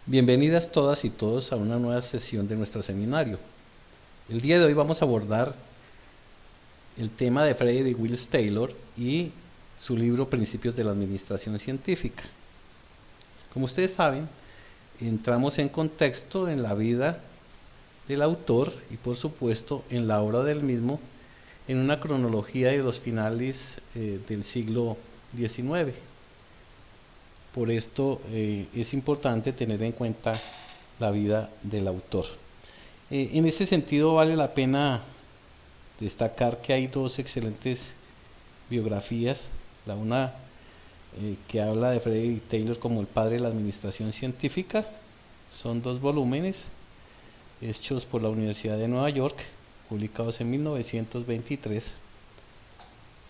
Bienvenidas todas y todos a una nueva sesión de nuestro seminario. El día de hoy vamos a abordar el tema de Frederick Willis Taylor y su libro Principios de la Administración Científica. Como ustedes saben, entramos en contexto en la vida del autor y por supuesto en la obra del mismo en una cronología de los finales del siglo XIX. Por esto es importante tener en cuenta la vida del autor. En ese sentido vale la pena destacar que hay dos excelentes biografías, la una que habla de Frederick Taylor como el padre de la administración científica, son 2 volúmenes hechos por la Universidad de Nueva York, publicados en 1923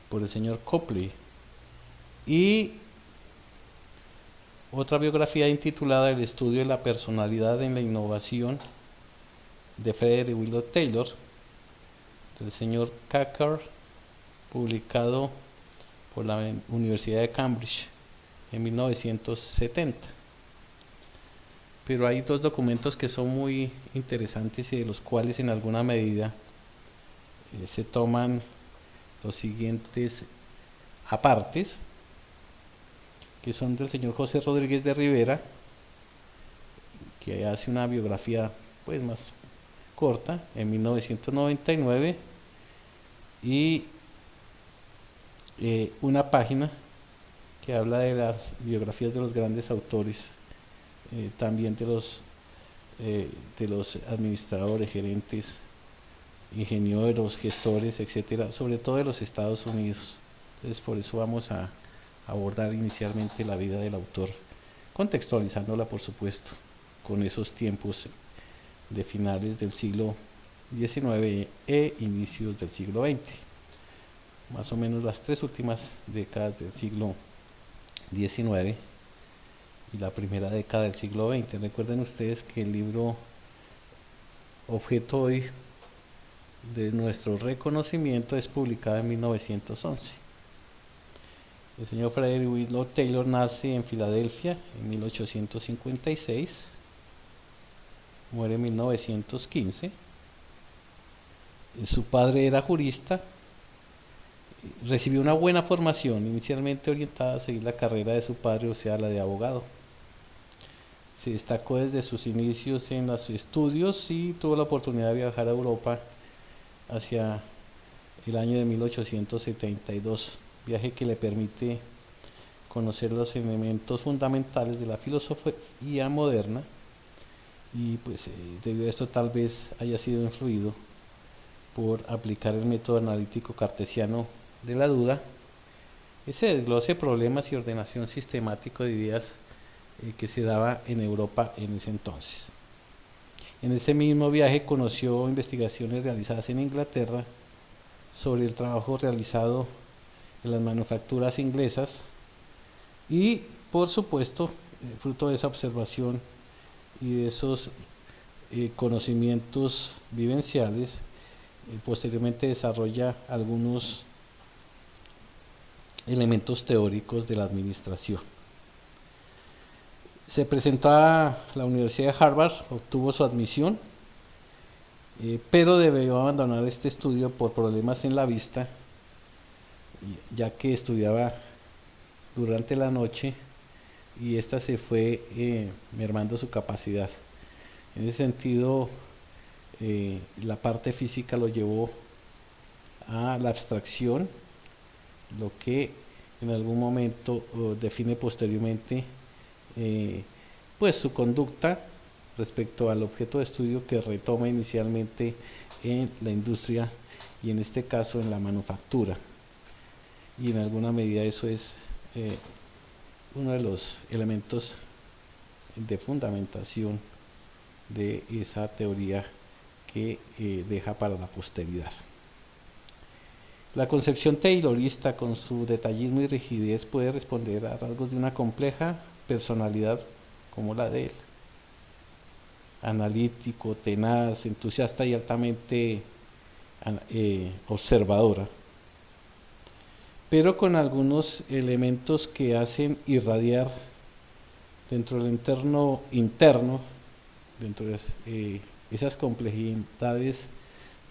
por el señor Copley, y otra biografía intitulada El estudio de la personalidad en la innovación de Frederick Willis Taylor, del señor Cackard, publicado por la Universidad de Cambridge en 1970. Pero hay 2 documentos que son muy interesantes y de los cuales en alguna medida se toman los siguientes apartes, que son del señor José Rodríguez de Rivera, que hace una biografía pues más corta en 1999, y una página que habla de las biografías de los grandes autores, también de los administradores, gerentes, ingenieros, gestores, etcétera, sobre todo de los Estados Unidos. Entonces por eso vamos a abordar inicialmente la vida del autor, contextualizándola por supuesto con esos tiempos de finales del siglo XIX e inicios del siglo XX, más o menos las 3 últimas décadas del siglo XIX y la primera década del siglo XX. Recuerden ustedes que el libro objeto hoy de nuestro reconocimiento es publicado en 1911. El señor Frederick Willis Taylor nace en Filadelfia en 1856, muere en 1915. Su padre era jurista, recibió una buena formación, inicialmente orientada a seguir la carrera de su padre, o sea, la de abogado. Se destacó desde sus inicios en los estudios y tuvo la oportunidad de viajar a Europa hacia el año de 1872, viaje que le permite conocer los elementos fundamentales de la filosofía moderna, y pues debido a esto tal vez haya sido influido por aplicar el método analítico cartesiano de la duda, ese desglose de problemas y ordenación sistemático de ideas que se daba en Europa en ese entonces. En ese mismo viaje conoció investigaciones realizadas en Inglaterra sobre el trabajo realizado en las manufacturas inglesas y, por supuesto, fruto de esa observación y de esos conocimientos vivenciales, posteriormente desarrolla algunos elementos teóricos de la administración. Se presentó a la Universidad de Harvard, obtuvo su admisión, pero debió abandonar este estudio por problemas en la vista, ya que estudiaba durante la noche y esta se fue mermando su capacidad. En ese sentido, la parte física lo llevó a la abstracción, lo que en algún momento define posteriormente pues su conducta respecto al objeto de estudio que retoma inicialmente en la industria y en este caso en la manufactura, y en alguna medida eso es uno de los elementos de fundamentación de esa teoría que deja para la posteridad. La concepción taylorista, con su detallismo y rigidez, puede responder a rasgos de una compleja personalidad como la de él: analítico, tenaz, entusiasta y altamente observadora, pero con algunos elementos que hacen irradiar dentro del entorno interno, dentro de esas complejidades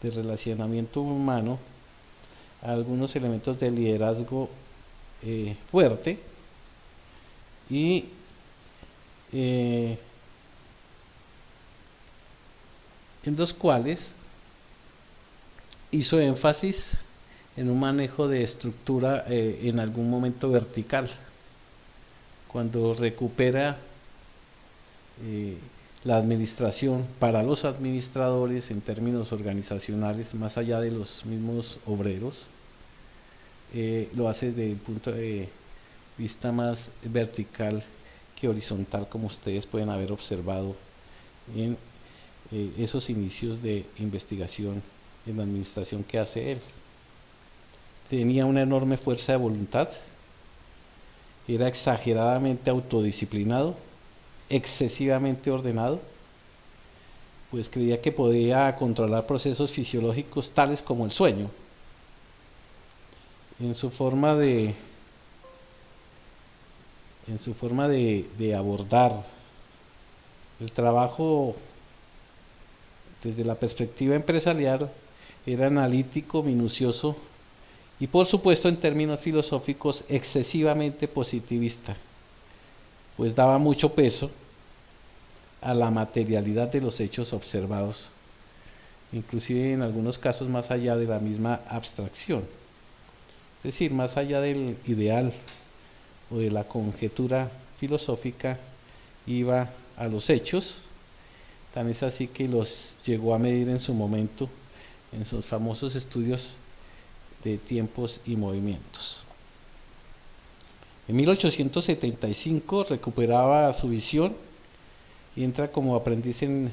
de relacionamiento humano, algunos elementos de liderazgo fuerte y en los cuales hizo énfasis en un manejo de estructura en algún momento vertical, cuando recupera la administración para los administradores en términos organizacionales, más allá de los mismos obreros, lo hace desde el punto de vista más vertical que horizontal, como ustedes pueden haber observado en esos inicios de investigación en la administración que hace él. Tenía una enorme fuerza de voluntad, era exageradamente autodisciplinado, excesivamente ordenado, pues creía que podía controlar procesos fisiológicos tales como el sueño. En su forma de abordar el trabajo desde la perspectiva empresarial, era analítico, minucioso y por supuesto en términos filosóficos excesivamente positivista, pues daba mucho peso a la materialidad de los hechos observados, inclusive en algunos casos más allá de la misma abstracción, es decir, más allá del ideal o de la conjetura filosófica, iba a los hechos. Tan es así que los llegó a medir en su momento en sus famosos estudios de tiempos y movimientos. En 1875 recuperaba su visión y entra como aprendiz en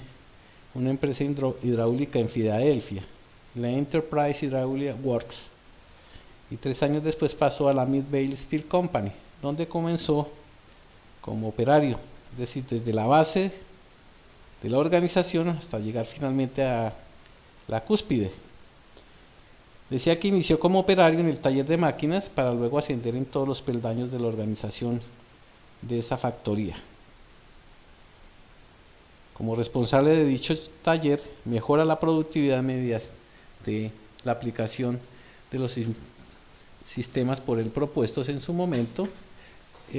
una empresa hidráulica en Filadelfia, la Enterprise Hydraulic Works, y 3 años después pasó a la Midvale Steel Company, donde comenzó como operario, es decir, desde la base de la organización hasta llegar finalmente a la cúspide. Decía que inició como operario en el taller de máquinas para luego ascender en todos los peldaños de la organización de esa factoría. Como responsable de dicho taller, mejora la productividad mediante la aplicación de los sistemas por él propuestos en su momento,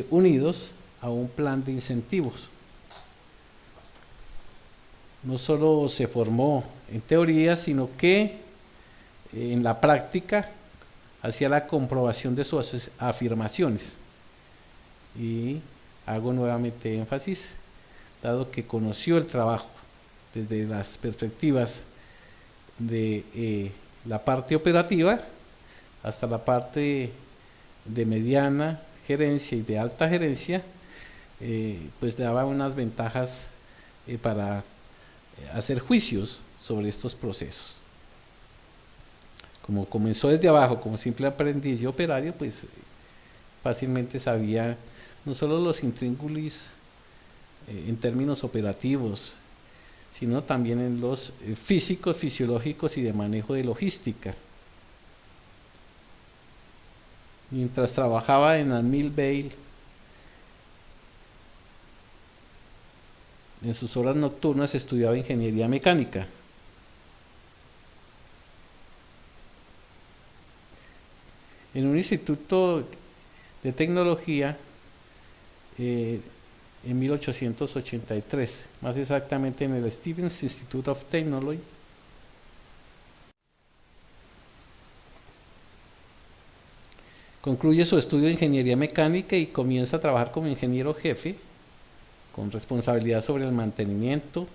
unidos a un plan de incentivos. No solo se formó en teoría, sino que en la práctica hacía la comprobación de sus afirmaciones. Y hago nuevamente énfasis, dado que conoció el trabajo desde las perspectivas de la parte operativa hasta la parte de mediana gerencia y de alta gerencia, pues daba unas ventajas para hacer juicios sobre estos procesos. Como comenzó desde abajo como simple aprendiz y operario, pues fácilmente sabía no solo los intríngulis en términos operativos, sino también en los físicos, fisiológicos y de manejo de logística. Mientras trabajaba en la Midvale, en sus horas nocturnas estudiaba ingeniería mecánica. En un instituto de tecnología en 1883, más exactamente en el Stevens Institute of Technology. Concluye su estudio de ingeniería mecánica y comienza a trabajar como ingeniero jefe, con responsabilidad sobre el mantenimiento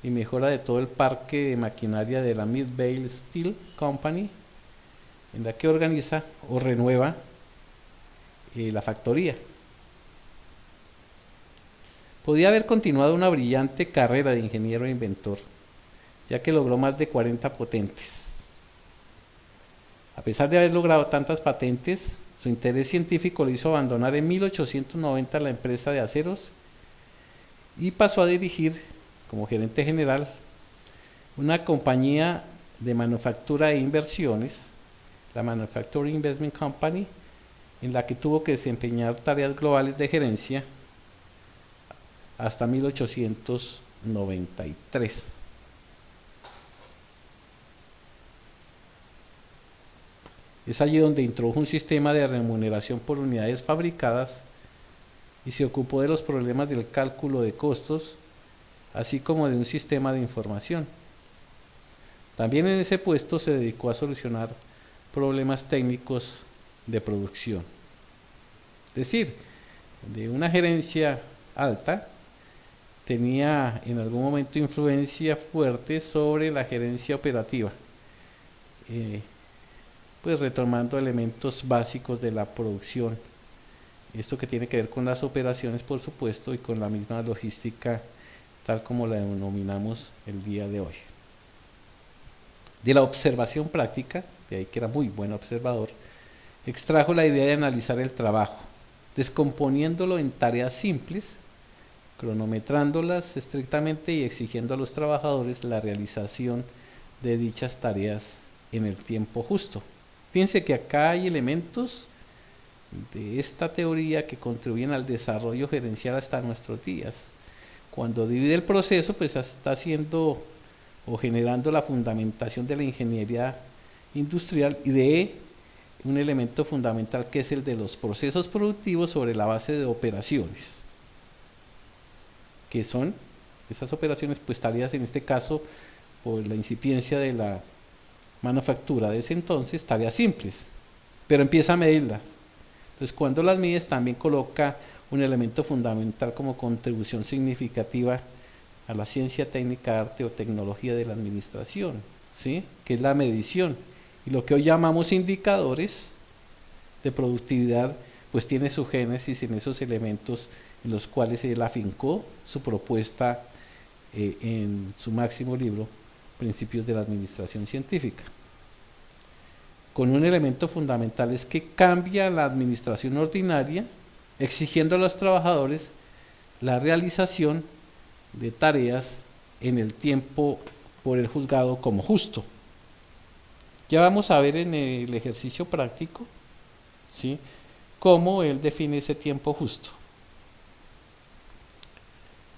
y mejora de todo el parque de maquinaria de la Midvale Steel Company, en la que organiza o renueva la factoría. Podía haber continuado una brillante carrera de ingeniero e inventor, ya que logró más de 40 patentes. A pesar de haber logrado tantas patentes, su interés científico le hizo abandonar en 1890 la empresa de aceros y pasó a dirigir, como gerente general, una compañía de manufactura e inversiones, la Manufacturing Investment Company, en la que tuvo que desempeñar tareas globales de gerencia, hasta 1893. Es allí donde introdujo un sistema de remuneración por unidades fabricadas y se ocupó de los problemas del cálculo de costos, así como de un sistema de información. También en ese puesto se dedicó a solucionar problemas técnicos de producción. Es decir, de una gerencia alta, tenía en algún momento influencia fuerte sobre la gerencia operativa, pues retomando elementos básicos de la producción. Esto que tiene que ver con las operaciones, por supuesto, y con la misma logística tal como la denominamos el día de hoy. De la observación práctica, de ahí que era muy buen observador, extrajo la idea de analizar el trabajo, descomponiéndolo en tareas simples, cronometrándolas estrictamente y exigiendo a los trabajadores la realización de dichas tareas en el tiempo justo. Fíjense que acá hay elementos de esta teoría que contribuyen al desarrollo gerencial hasta nuestros días. Cuando divide el proceso, pues está haciendo o generando la fundamentación de la ingeniería industrial y de un elemento fundamental que es el de los procesos productivos sobre la base de operaciones, que son esas operaciones, pues tareas en este caso, por la incipiencia de la manufactura de ese entonces, tareas simples, pero empieza a medirlas. Entonces, cuando las mides, también coloca un elemento fundamental como contribución significativa a la ciencia, técnica, arte o tecnología de la administración, ¿sí? Que es la medición. Y lo que hoy llamamos indicadores de productividad, pues tiene su génesis en esos elementos en los cuales él afincó su propuesta en su máximo libro, Principios de la Administración Científica. Con un elemento fundamental es que cambia la administración ordinaria, exigiendo a los trabajadores la realización de tareas en el tiempo por el juzgado como justo. Ya vamos a ver en el ejercicio práctico, ¿sí?, cómo él define ese tiempo justo.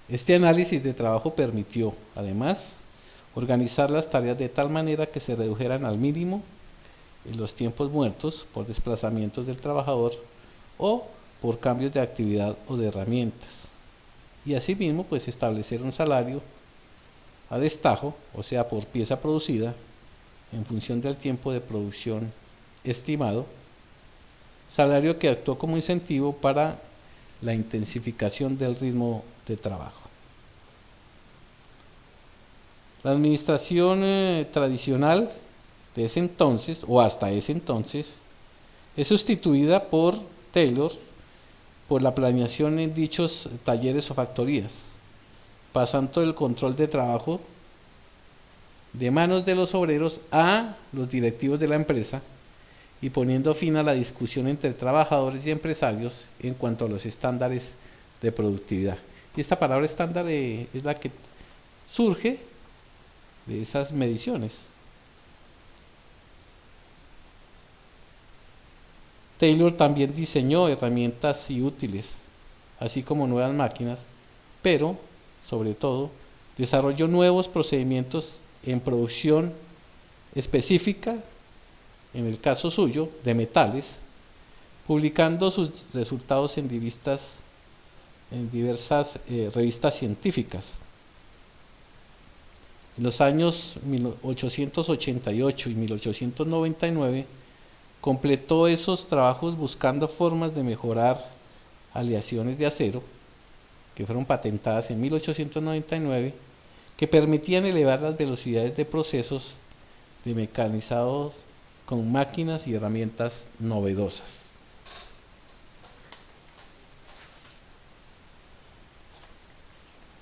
Este análisis de trabajo permitió, además, organizar las tareas de tal manera que se redujeran al mínimo los tiempos muertos por desplazamientos del trabajador o por cambios de actividad o de herramientas. Y asimismo, pues establecer un salario a destajo, o sea, por pieza producida, en función del tiempo de producción estimado, salario que actuó como incentivo para la intensificación del ritmo de trabajo. La administración tradicional de ese entonces, o hasta ese entonces, es sustituida por Taylor por la planeación en dichos talleres o factorías, pasando el control de trabajo de manos de los obreros a los directivos de la empresa y poniendo fin a la discusión entre trabajadores y empresarios en cuanto a los estándares de productividad. Y esta palabra estándar es la que surge de esas mediciones. Taylor también diseñó herramientas y útiles, así como nuevas máquinas, pero, sobre todo, desarrolló nuevos procedimientos en producción específica, en el caso suyo, de metales, publicando sus resultados en diversas revistas científicas. En los años 1888 y 1899, completó esos trabajos buscando formas de mejorar aleaciones de acero, que fueron patentadas en 1899, que permitían elevar las velocidades de procesos de mecanizados con máquinas y herramientas novedosas.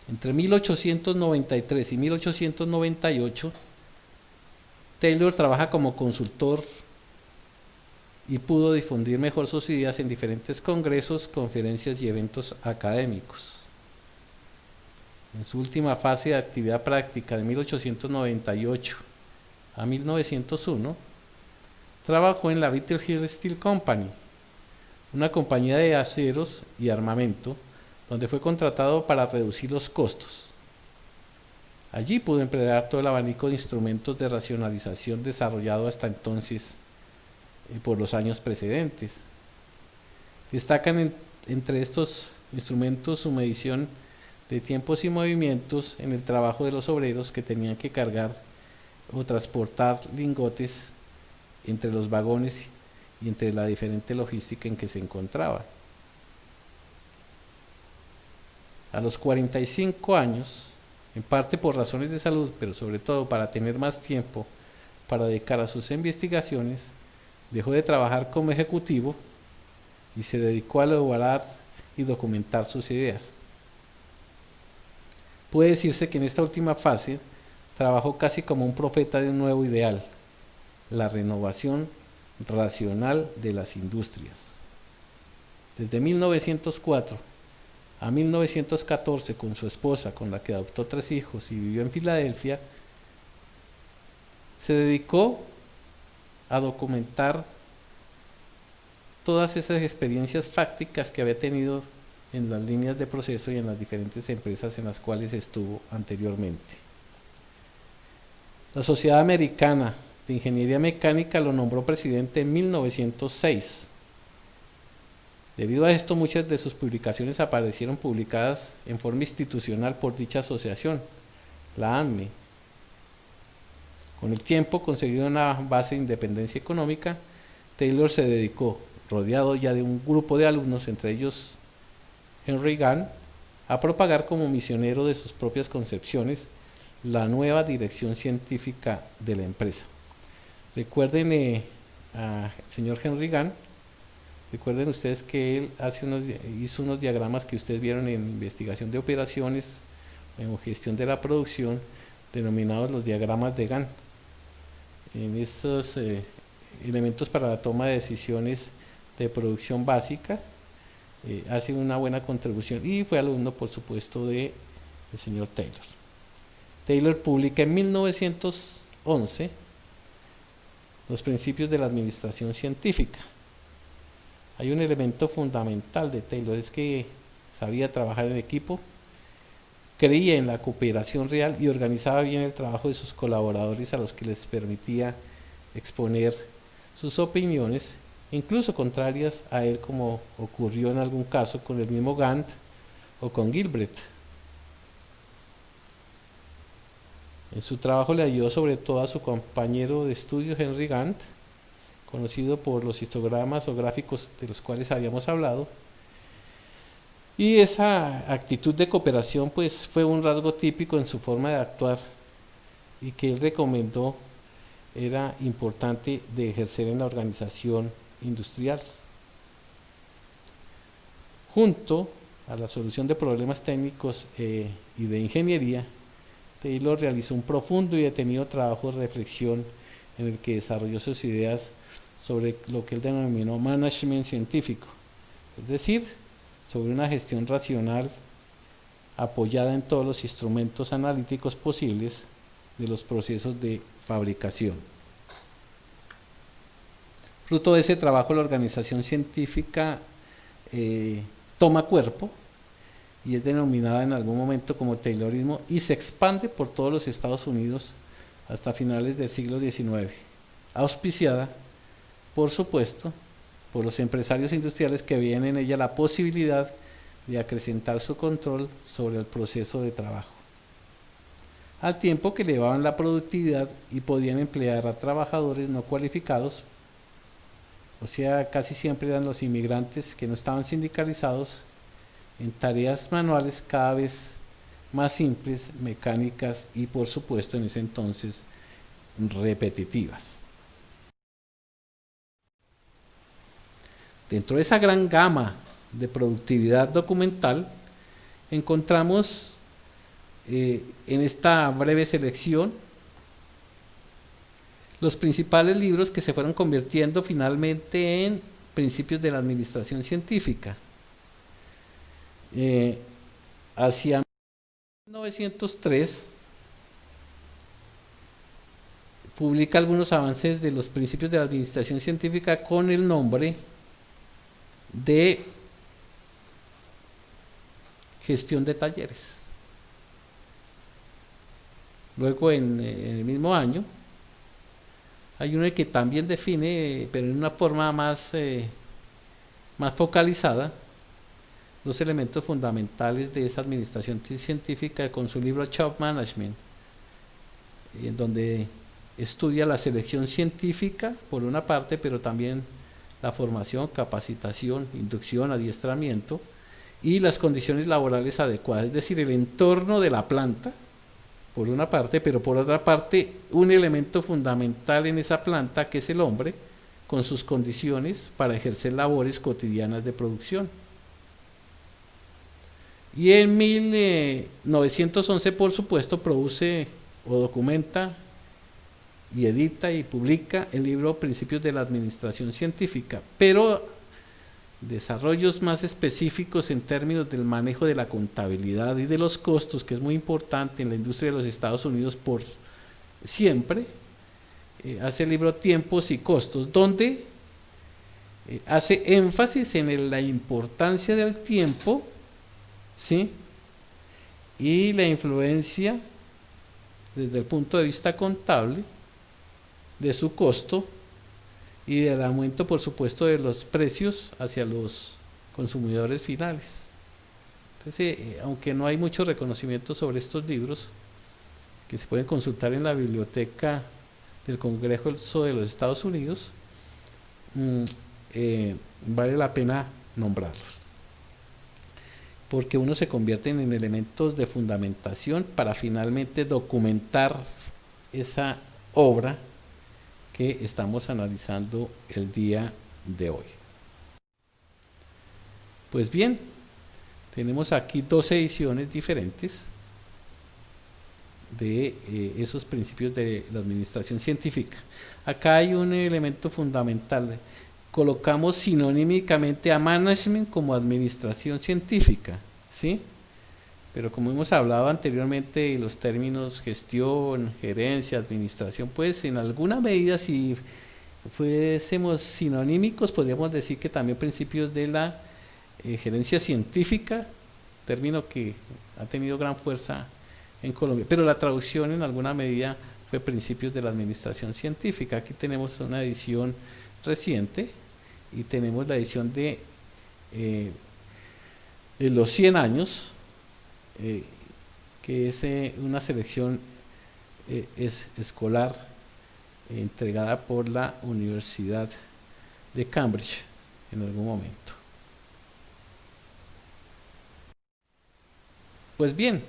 Entre 1893 y 1898, Taylor trabaja como consultor y pudo difundir mejor sus ideas en diferentes congresos, conferencias y eventos académicos. En su última fase de actividad práctica de 1898 a 1901, trabajó en la Bitter Hill Steel Company, una compañía de aceros y armamento donde fue contratado para reducir los costos. Allí pudo emplear todo el abanico de instrumentos de racionalización desarrollado hasta entonces por los años precedentes. Destacan entre estos instrumentos su medición de tiempos y movimientos en el trabajo de los obreros que tenían que cargar o transportar lingotes entre los vagones y entre la diferente logística en que se encontraba. A los 45 años, en parte por razones de salud, pero sobre todo para tener más tiempo para dedicar a sus investigaciones, dejó de trabajar como ejecutivo y se dedicó a elaborar y documentar sus ideas. Puede decirse que en esta última fase trabajó casi como un profeta de un nuevo ideal, la renovación racional de las industrias. Desde 1904 a 1914, con su esposa, con la que adoptó 3 hijos y vivió en Filadelfia, se dedicó a documentar todas esas experiencias fácticas que había tenido en las líneas de proceso y en las diferentes empresas en las cuales estuvo anteriormente. La Sociedad Americana de Ingeniería Mecánica lo nombró presidente en 1906. Debido a esto, muchas de sus publicaciones aparecieron publicadas en forma institucional por dicha asociación, la ANME. Con el tiempo, conseguido una base de independencia económica, Taylor se dedicó, rodeado ya de un grupo de alumnos, entre ellos Henry Gann, a propagar como misionero de sus propias concepciones la nueva dirección científica de la empresa. Recuerden al señor Henry Gann. Recuerden ustedes que él hizo unos diagramas que ustedes vieron en investigación de operaciones, en gestión de la producción, denominados los diagramas de Gann. En estos elementos para la toma de decisiones de producción básica, hace una buena contribución y fue alumno, por supuesto, del señor Taylor. Taylor publica en 1911 los principios de la administración científica. Hay un elemento fundamental de Taylor, es que sabía trabajar en equipo, creía en la cooperación real y organizaba bien el trabajo de sus colaboradores, a los que les permitía exponer sus opiniones, incluso contrarias a él, como ocurrió en algún caso con el mismo Gantt o con Gilbert. En su trabajo le ayudó sobre todo a su compañero de estudio Henry Gantt, conocido por los histogramas o gráficos de los cuales habíamos hablado, y esa actitud de cooperación pues fue un rasgo típico en su forma de actuar y que él recomendó era importante de ejercer en la organización industrial. Junto a la solución de problemas técnicos y de ingeniería, Taylor realizó un profundo y detenido trabajo de reflexión en el que desarrolló sus ideas sobre lo que él denominó management científico, es decir, sobre una gestión racional apoyada en todos los instrumentos analíticos posibles de los procesos de fabricación. Fruto de ese trabajo, la organización científica toma cuerpo y es denominada en algún momento como Taylorismo y se expande por todos los Estados Unidos hasta finales del siglo XIX, auspiciada, por supuesto, por los empresarios industriales que veían en ella la posibilidad de acrecentar su control sobre el proceso de trabajo, al tiempo que elevaban la productividad y podían emplear a trabajadores no cualificados, o sea, casi siempre eran los inmigrantes que no estaban sindicalizados, en tareas manuales cada vez más simples, mecánicas y, por supuesto, en ese entonces, repetitivas. Dentro de esa gran gama de productividad documental, encontramos en esta breve selección los principales libros que se fueron convirtiendo finalmente en principios de la administración científica. Hacia 1903 publica algunos avances de los principios de la administración científica con el nombre de gestión de talleres. Luego en el mismo año hay uno que también define, pero en una forma más focalizada, los elementos fundamentales de esa administración científica con su libro Child Management, en donde estudia la selección científica por una parte, pero también la formación, capacitación, inducción, adiestramiento y las condiciones laborales adecuadas, es decir, el entorno de la planta, por una parte, pero por otra parte, un elemento fundamental en esa planta que es el hombre, con sus condiciones para ejercer labores cotidianas de producción. Y en 1911, por supuesto, produce o documenta y edita y publica el libro Principios de la Administración Científica, pero desarrollos más específicos en términos del manejo de la contabilidad y de los costos, que es muy importante en la industria de los Estados Unidos por siempre, hace el libro Tiempos y Costos, donde hace énfasis en la importancia del tiempo, ¿sí?, y la influencia desde el punto de vista contable de su costo y del aumento, por supuesto, de los precios hacia los consumidores finales. Entonces, aunque no hay mucho reconocimiento sobre estos libros, que se pueden consultar en la biblioteca del Congreso de los Estados Unidos, vale la pena nombrarlos, porque uno se convierte en elementos de fundamentación para finalmente documentar esa obra que estamos analizando el día de hoy. Pues bien, tenemos aquí dos ediciones diferentes de esos principios de la administración científica. Acá hay un elemento fundamental: colocamos sinonímicamente a management como administración científica, ¿sí? Pero como hemos hablado anteriormente, los términos gestión, gerencia, administración, pues en alguna medida, si fuésemos sinonímicos, podríamos decir que también principios de la gerencia científica, término que ha tenido gran fuerza en Colombia, pero la traducción en alguna medida fue principios de la administración científica. Aquí tenemos una edición reciente y tenemos la edición de los 100 años, que es una selección escolar entregada por la Universidad de Cambridge en algún momento. Pues bien,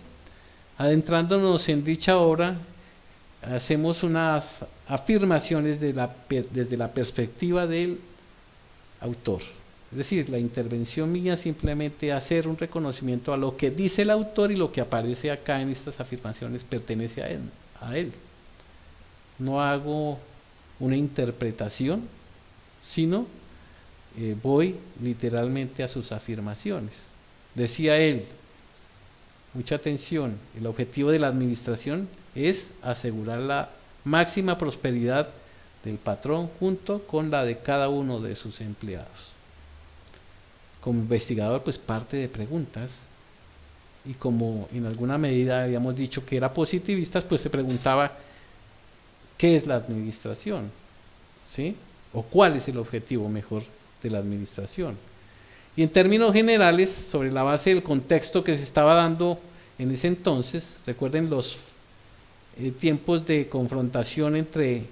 adentrándonos en dicha obra, hacemos unas afirmaciones desde la perspectiva del autor. Es decir, la intervención mía simplemente hacer un reconocimiento a lo que dice el autor, y lo que aparece acá en estas afirmaciones pertenece a él. No hago una interpretación, sino voy literalmente a sus afirmaciones. Decía él, mucha atención, el objetivo de la administración es asegurar la máxima prosperidad del patrón junto con la de cada uno de sus empleados. Como investigador, pues parte de preguntas, y como en alguna medida habíamos dicho que era positivistas, pues se preguntaba ¿qué es la administración? ¿Sí? ¿O cuál es el objetivo mejor de la administración? Y en términos generales, sobre la base del contexto que se estaba dando en ese entonces, recuerden los tiempos de confrontación entre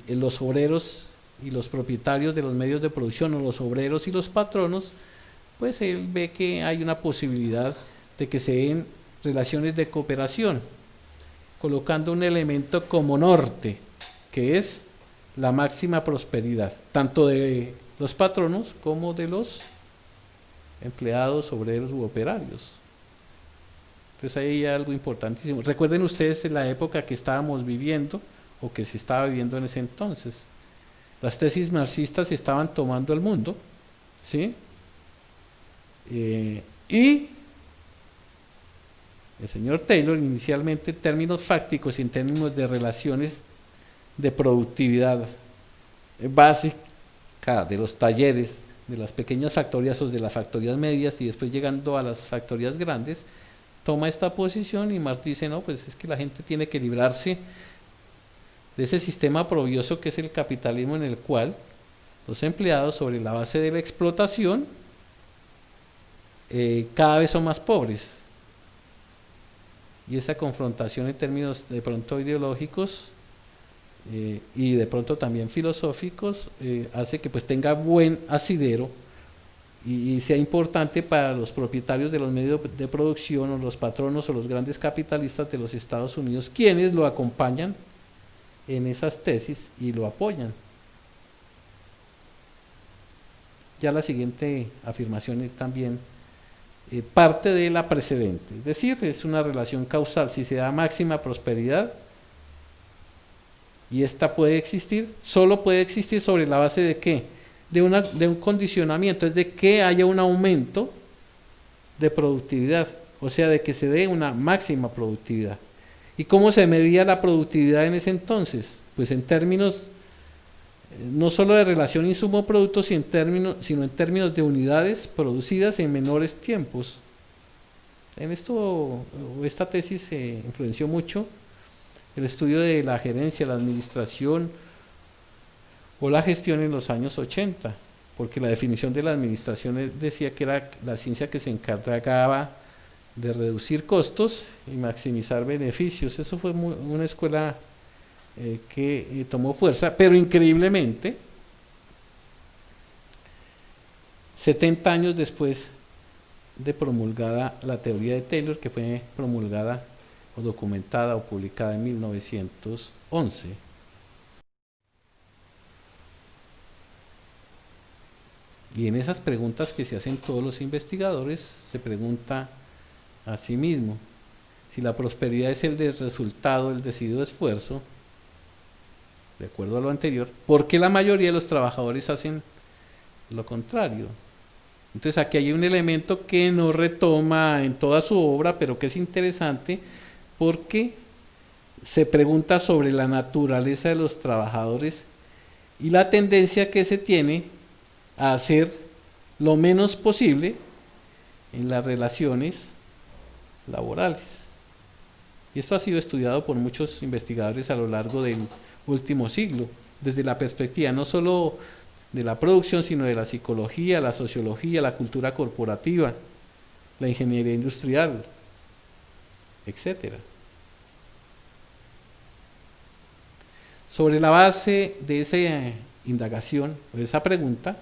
los obreros y los propietarios de los medios de producción, o los obreros y los patronos, pues él ve que hay una posibilidad de que se den relaciones de cooperación, colocando un elemento como norte, que es la máxima prosperidad, tanto de los patronos como de los empleados, obreros u operarios. Entonces ahí hay algo importantísimo. Recuerden ustedes en la época que estábamos viviendo, o que se estaba viviendo en ese entonces. Las tesis marxistas estaban tomando el mundo, ¿sí? Y el señor Taylor, inicialmente en términos fácticos y en términos de relaciones de productividad básica de los talleres de las pequeñas factorías o de las factorías medias y después llegando a las factorías grandes, toma esta posición y Marx dice, no, pues es que la gente tiene que librarse de ese sistema oprobioso que es el capitalismo, en el cual los empleados, sobre la base de la explotación, cada vez son más pobres. Y esa confrontación en términos de pronto ideológicos y de pronto también filosóficos hace que pues tenga buen asidero y sea importante para los propietarios de los medios de producción o los patronos o los grandes capitalistas de los Estados Unidos, quienes lo acompañan en esas tesis y lo apoyan. Ya la siguiente afirmación también parte de la precedente, es decir, es una relación causal. Si se da máxima prosperidad, y esta puede existir, solo puede existir sobre la base de ¿qué? De un condicionamiento, es de que haya un aumento de productividad, o sea, de que se dé una máxima productividad. ¿Y cómo se medía la productividad en ese entonces? Pues en términos no solo de relación insumo-producto, sino en términos de unidades producidas en menores tiempos. En esta tesis se influenció mucho el estudio de la gerencia, la administración o la gestión en los años 80, porque la definición de la administración decía que era la ciencia que se encargaba de reducir costos y maximizar beneficios. Eso fue una escuela que tomó fuerza, pero increíblemente, 70 años después de promulgada la teoría de Taylor, que fue promulgada o documentada o publicada en 1911. Y en esas preguntas que se hacen todos los investigadores, se pregunta a sí mismo si la prosperidad es el resultado del decidido esfuerzo, de acuerdo a lo anterior, ¿por qué la mayoría de los trabajadores hacen lo contrario? Entonces aquí hay un elemento que no retoma en toda su obra, pero que es interesante porque se pregunta sobre la naturaleza de los trabajadores y la tendencia que se tiene a hacer lo menos posible en las relaciones laborales. Y esto ha sido estudiado por muchos investigadores a lo largo del último siglo, desde la perspectiva no solo de la producción, sino de la psicología, la sociología, la cultura corporativa, la ingeniería industrial, etcétera. Sobre la base de esa indagación, o de esa pregunta,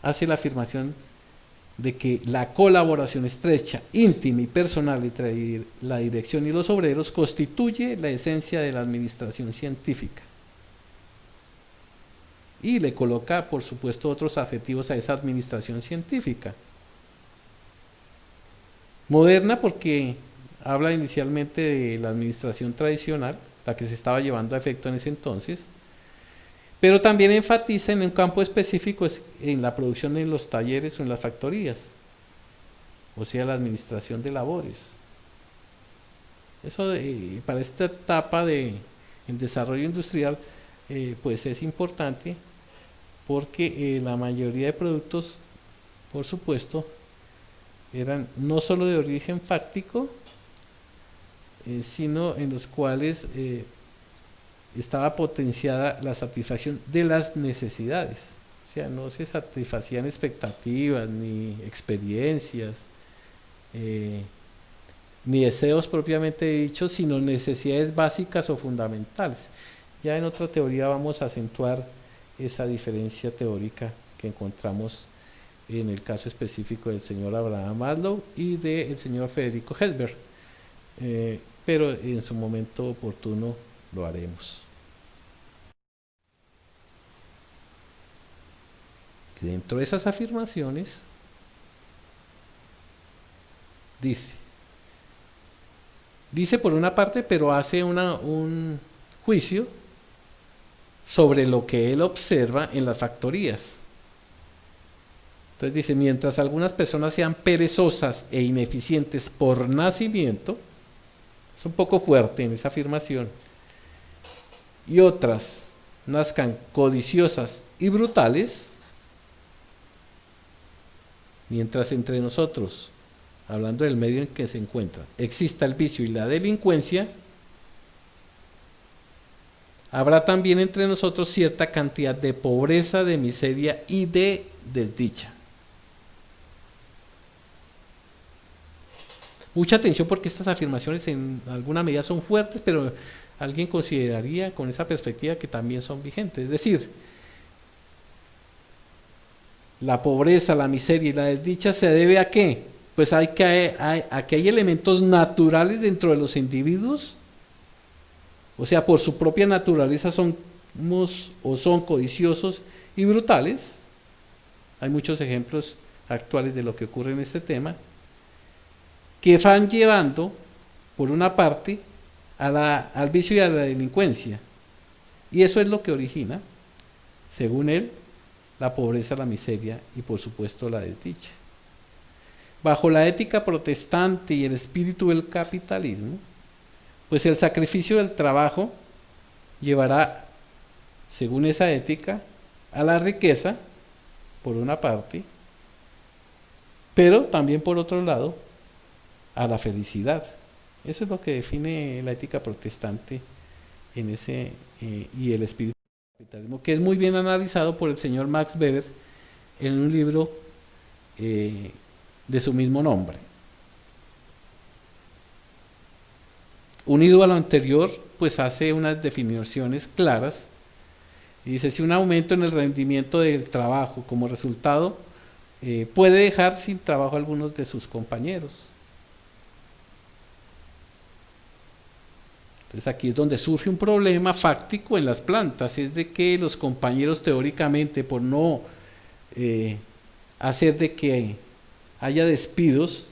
hace la afirmación de que la colaboración estrecha, íntima y personal entre la dirección y los obreros constituye la esencia de la administración científica. Y le coloca, por supuesto, otros adjetivos a esa administración científica. Moderna porque habla inicialmente de la administración tradicional, la que se estaba llevando a efecto en ese entonces, pero también enfatiza en un campo específico en la producción en los talleres o en las factorías, o sea, la administración de labores. Eso para esta etapa del desarrollo industrial pues es importante porque la mayoría de productos, por supuesto, eran no solo de origen fáctico, sino en los cuales estaba potenciada la satisfacción de las necesidades. O sea, no se satisfacían expectativas, ni experiencias, ni deseos propiamente dichos, sino necesidades básicas o fundamentales. Ya en otra teoría vamos a acentuar esa diferencia teórica que encontramos en el caso específico del señor Abraham Maslow y del señor Federico Hesberg, pero en su momento oportuno lo haremos. Dentro de esas afirmaciones dice por una parte, pero hace un juicio sobre lo que él observa en las factorías. Entonces dice, mientras algunas personas sean perezosas e ineficientes por nacimiento, es un poco fuerte en esa afirmación, y otras nazcan codiciosas y brutales, Mientras entre nosotros, hablando del medio en que se encuentra, exista el vicio y la delincuencia, habrá también entre nosotros cierta cantidad de pobreza, de miseria y de desdicha. Mucha atención porque estas afirmaciones en alguna medida son fuertes, pero alguien consideraría con esa perspectiva que también son vigentes. Es decir, la pobreza, la miseria y la desdicha se debe ¿a qué? Pues a que hay elementos naturales dentro de los individuos, o sea, por su propia naturaleza somos o son codiciosos y brutales. Hay muchos ejemplos actuales de lo que ocurre en este tema, que van llevando, por una parte, al vicio y a la delincuencia. Y eso es lo que origina, según él, la pobreza, la miseria y por supuesto la desdicha. Bajo la ética protestante y el espíritu del capitalismo, pues el sacrificio del trabajo llevará, según esa ética, a la riqueza, por una parte, pero también por otro lado, a la felicidad. Eso es lo que define la ética protestante en ese y el espíritu del capitalismo, que es muy bien analizado por el señor Max Weber en un libro de su mismo nombre. Unido a lo anterior, pues hace unas definiciones claras y dice: si un aumento en el rendimiento del trabajo como resultado puede dejar sin trabajo a algunos de sus compañeros. Entonces aquí es donde surge un problema fáctico en las plantas, es de que los compañeros teóricamente, por no hacer de que haya despidos,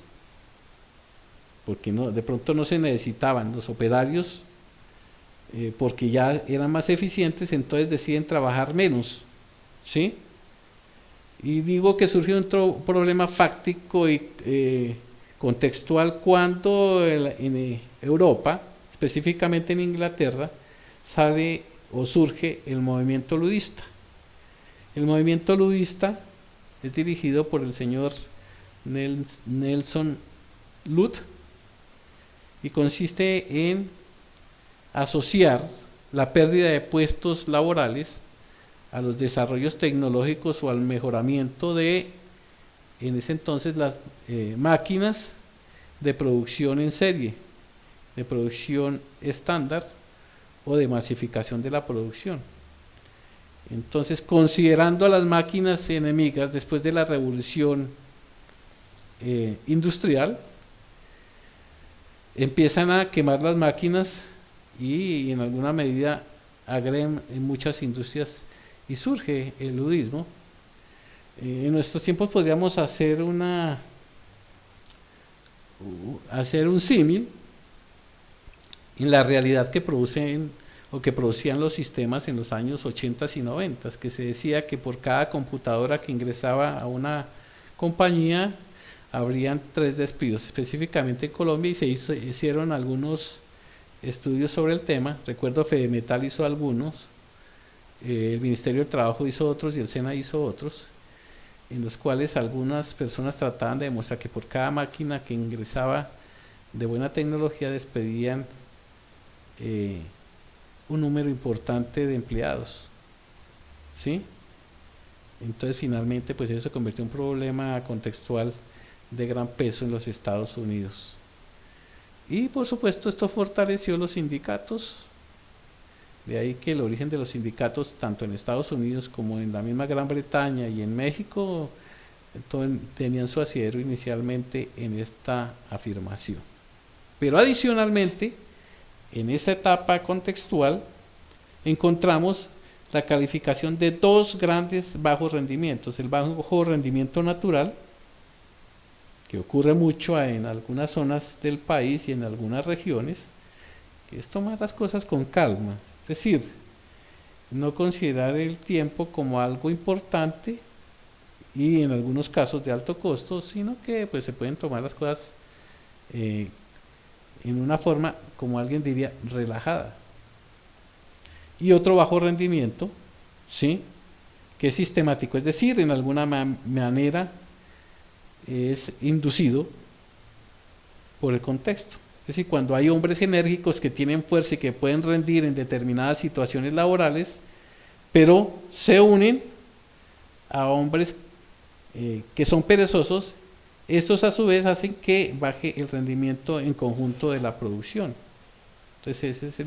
porque no, de pronto no se necesitaban los operarios, porque ya eran más eficientes, entonces deciden trabajar menos, ¿sí? Y digo que surgió un problema fáctico y contextual cuando en Europa, específicamente en Inglaterra, sale o surge el movimiento ludista. El movimiento ludista es dirigido por el señor Nelson Ludd y consiste en asociar la pérdida de puestos laborales a los desarrollos tecnológicos o al mejoramiento de, en ese entonces, las máquinas de producción en serie, de producción estándar o de masificación de la producción. Entonces, considerando a las máquinas enemigas después de la revolución industrial, empiezan a quemar las máquinas y en alguna medida agregan en muchas industrias y surge el ludismo. En nuestros tiempos podríamos hacer un símil en la realidad que producen o que producían los sistemas en los años 80 y 90, que se decía que por cada computadora que ingresaba a una compañía habrían 3 despidos, específicamente en Colombia, y se hicieron algunos estudios sobre el tema. Recuerdo Fedemetal hizo algunos, el Ministerio del Trabajo hizo otros y el SENA hizo otros, en los cuales algunas personas trataban de demostrar que por cada máquina que ingresaba de buena tecnología despedían un número importante de empleados, ¿sí? Entonces finalmente pues eso se convirtió en un problema contextual de gran peso en los Estados Unidos. Y por supuesto esto fortaleció los sindicatos, de ahí que el origen de los sindicatos tanto en Estados Unidos como en la misma Gran Bretaña y en México tenían su asidero inicialmente en esta afirmación. Pero adicionalmente, en esta etapa contextual, encontramos la calificación de 2 grandes bajos rendimientos: el bajo rendimiento natural, que ocurre mucho en algunas zonas del país y en algunas regiones, que es tomar las cosas con calma, es decir, no considerar el tiempo como algo importante y en algunos casos de alto costo, sino que pues se pueden tomar las cosas en una forma, como alguien diría, relajada. Y otro bajo rendimiento, ¿sí?, que es sistemático, es decir, en alguna manera es inducido por el contexto. Es decir, cuando hay hombres enérgicos que tienen fuerza y que pueden rendir en determinadas situaciones laborales, pero se unen a hombres que son perezosos, estos a su vez hacen que baje el rendimiento en conjunto de la producción. Entonces,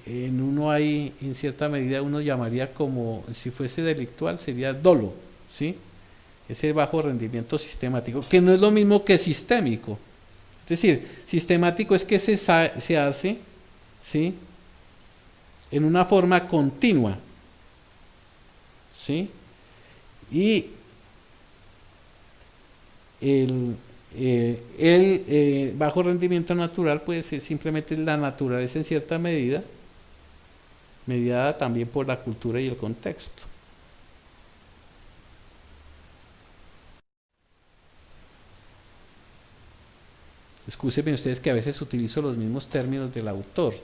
en uno hay, en cierta medida, uno llamaría como, si fuese delictual, sería dolo, ¿sí? Ese bajo rendimiento sistemático, que no es lo mismo que sistémico. Es decir, sistemático es que se hace, ¿sí?, en una forma continua, ¿sí? Y el bajo rendimiento natural, pues es simplemente la naturaleza en cierta medida, mediada también por la cultura y el contexto. Excúsenme ustedes que a veces utilizo los mismos términos del autor.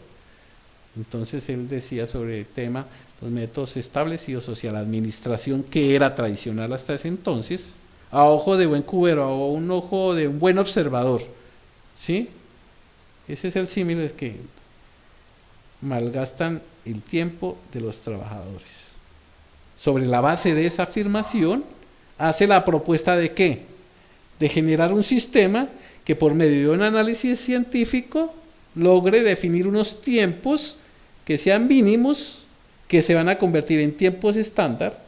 Entonces él decía sobre el tema, los métodos establecidos hacia la administración que era tradicional hasta ese entonces, a ojo de buen cubero, a un ojo de un buen observador, ¿sí? Ese es el símil de que malgastan el tiempo de los trabajadores. Sobre la base de esa afirmación, hace la propuesta de ¿qué? De generar un sistema que por medio de un análisis científico logre definir unos tiempos que sean mínimos, que se van a convertir en tiempos estándar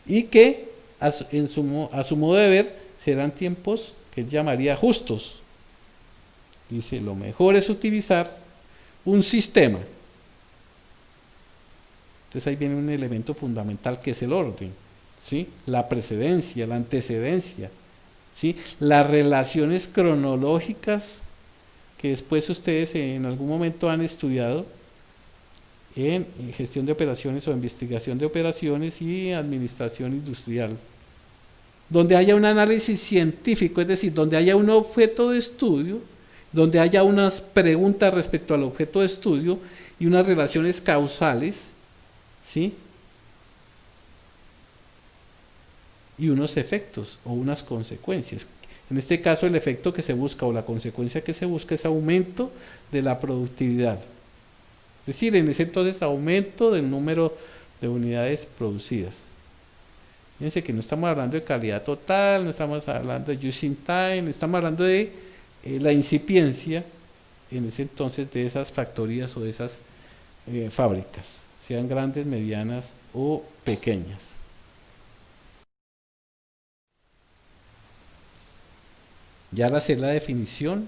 y que a su modo de ver serán tiempos que él llamaría justos. Dice, lo mejor es utilizar un sistema. Entonces ahí viene un elemento fundamental que es el orden, ¿sí? La precedencia, la antecedencia, ¿sí? Las relaciones cronológicas que después ustedes en algún momento han estudiado en gestión de operaciones o investigación de operaciones y administración industrial, donde haya un análisis científico, es decir, donde haya un objeto de estudio, donde haya unas preguntas respecto al objeto de estudio y unas relaciones causales, ¿sí? Y unos efectos o unas consecuencias. En este caso el efecto que se busca o la consecuencia que se busca es aumento de la productividad. Es decir, en ese entonces aumento del número de unidades producidas. Fíjense que no estamos hablando de calidad total, no estamos hablando de using time, estamos hablando de la incipiencia en ese entonces de esas factorías o de esas fábricas, sean grandes, medianas o pequeñas. Ya al hacer la definición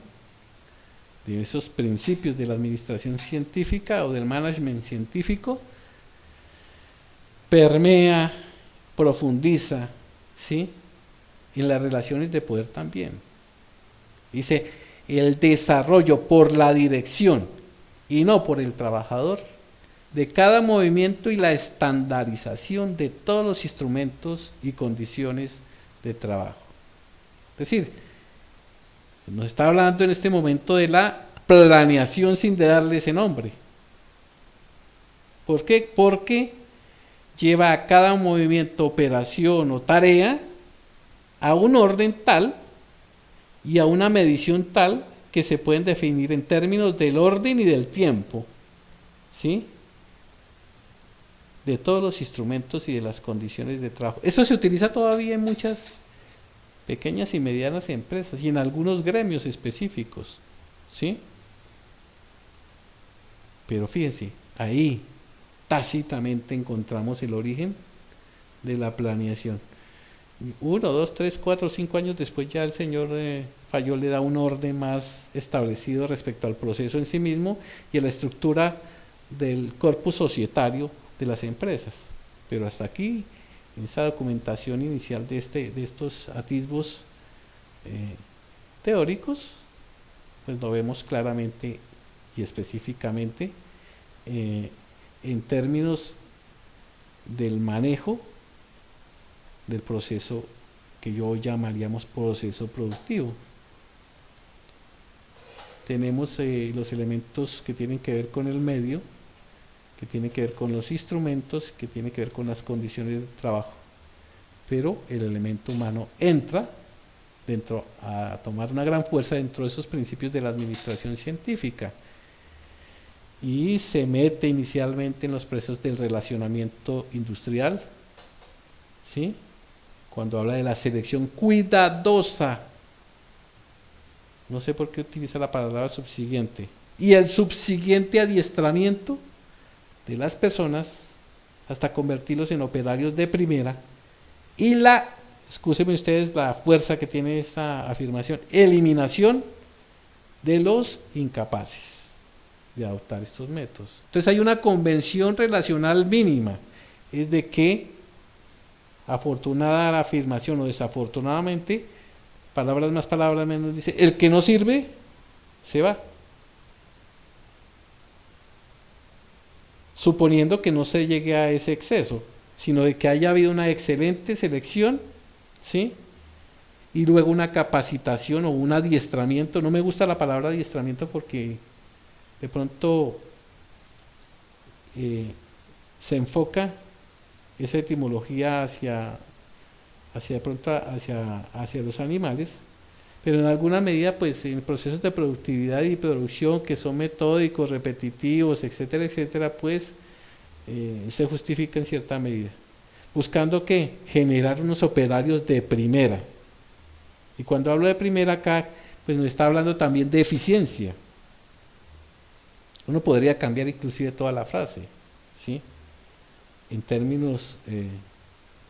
de esos principios de la administración científica o del management científico, permea, profundiza, ¿sí?, en las relaciones de poder también. Dice, el desarrollo por la dirección y no por el trabajador de cada movimiento y la estandarización de todos los instrumentos y condiciones de trabajo. Es decir, nos está hablando en este momento de la planeación sin darle ese nombre. ¿Por qué? Porque lleva a cada movimiento, operación o tarea a un orden tal y a una medición tal que se pueden definir en términos del orden y del tiempo, ¿sí?, de todos los instrumentos y de las condiciones de trabajo. Eso se utiliza todavía en muchas pequeñas y medianas empresas y en algunos gremios específicos, ¿sí? Pero fíjense, ahí tácitamente encontramos el origen de la planeación. 1, 2, 3, 4, 5 años después ya el señor Fayol le da un orden más establecido respecto al proceso en sí mismo y a la estructura del corpus societario de las empresas. Pero hasta aquí, en esa documentación inicial de estos atisbos teóricos, pues lo vemos claramente y específicamente en términos del manejo del proceso que yo llamaríamos proceso productivo. Tenemos los elementos que tienen que ver con el medio, que tienen que ver con los instrumentos, que tienen que ver con las condiciones de trabajo, pero el elemento humano entra a tomar una gran fuerza dentro de esos principios de la administración científica, y se mete inicialmente en los procesos del relacionamiento industrial, ¿sí? Cuando habla de la selección cuidadosa, no sé por qué utiliza la palabra subsiguiente, y el subsiguiente adiestramiento de las personas hasta convertirlos en operarios de primera, y escúchenme ustedes la fuerza que tiene esta afirmación, eliminación de los incapaces de adoptar estos métodos. Entonces hay una convención relacional mínima, es de que, afortunada la afirmación o desafortunadamente, palabras más, palabras menos, dice, el que no sirve, se va. Suponiendo que no se llegue a ese exceso, sino de que haya habido una excelente selección, ¿sí? Y luego una capacitación o un adiestramiento. No me gusta la palabra adiestramiento porque de pronto se enfoca esa etimología hacia de pronto hacia los animales, pero en alguna medida pues en procesos de productividad y producción que son metódicos, repetitivos, etcétera, etcétera, pues se justifica en cierta medida, buscando que generar unos operarios de primera. Y cuando hablo de primera acá, pues nos está hablando también de eficiencia. Uno podría cambiar inclusive toda la frase, ¿sí? En términos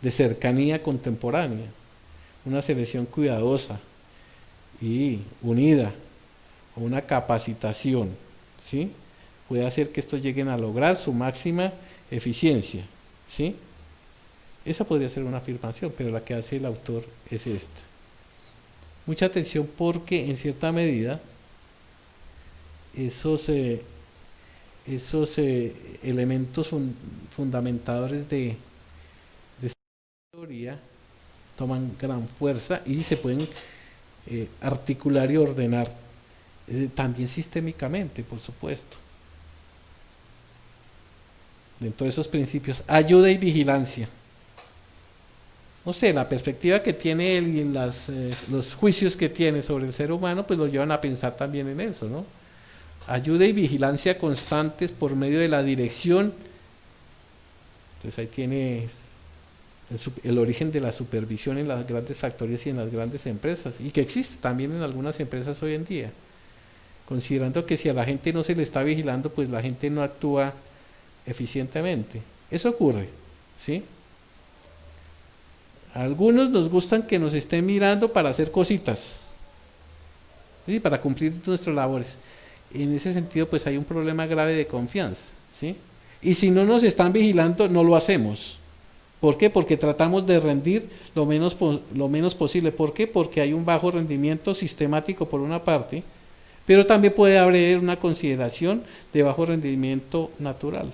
de cercanía contemporánea, una selección cuidadosa y unida, o una capacitación, ¿sí? Puede hacer que estos lleguen a lograr su máxima eficiencia, ¿sí? Esa podría ser una afirmación, pero la que hace el autor es esta. Mucha atención porque en cierta medida esos elementos fundamentadores de esta teoría toman gran fuerza y se pueden articular y ordenar también sistémicamente, por supuesto. Dentro de esos principios, ayuda y vigilancia. No sé, la perspectiva que tiene él y los juicios que tiene sobre el ser humano, pues lo llevan a pensar también en eso, ¿no? Ayuda y vigilancia constantes por medio de la dirección. Entonces ahí tiene el origen de la supervisión en las grandes factorías y en las grandes empresas, y que existe también en algunas empresas hoy en día, considerando que si a la gente no se le está vigilando, pues la gente no actúa eficientemente. Eso ocurre, ¿sí? A algunos nos gustan que nos estén mirando para hacer cositas, ¿sí? Para cumplir nuestras labores. En ese sentido, pues hay un problema grave de confianza, ¿sí? Y si no nos están vigilando, no lo hacemos. ¿Por qué? Porque tratamos de rendir lo menos posible. ¿Por qué? Porque hay un bajo rendimiento sistemático por una parte, pero también puede haber una consideración de bajo rendimiento natural.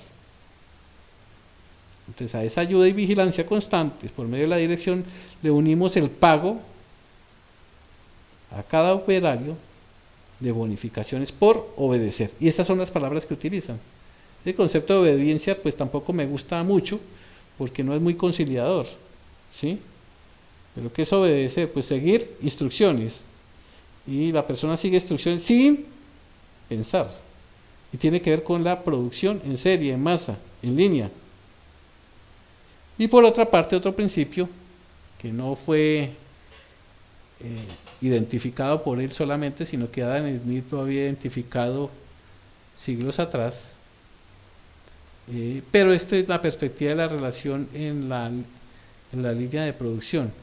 Entonces a esa ayuda y vigilancia constantes por medio de la dirección le unimos el pago a cada operario de bonificaciones por obedecer. Y estas son las palabras que utilizan. El concepto de obediencia pues tampoco me gusta mucho porque no es muy conciliador, ¿sí? Pero ¿qué es obedecer? Pues seguir instrucciones. Y la persona sigue instrucciones sin pensar. Y tiene que ver con la producción en serie, en masa, en línea. Y por otra parte, otro principio que no fue identificado por él solamente, sino que Adam Smith lo había identificado siglos atrás, pero esta es la perspectiva de la relación en la línea de producción.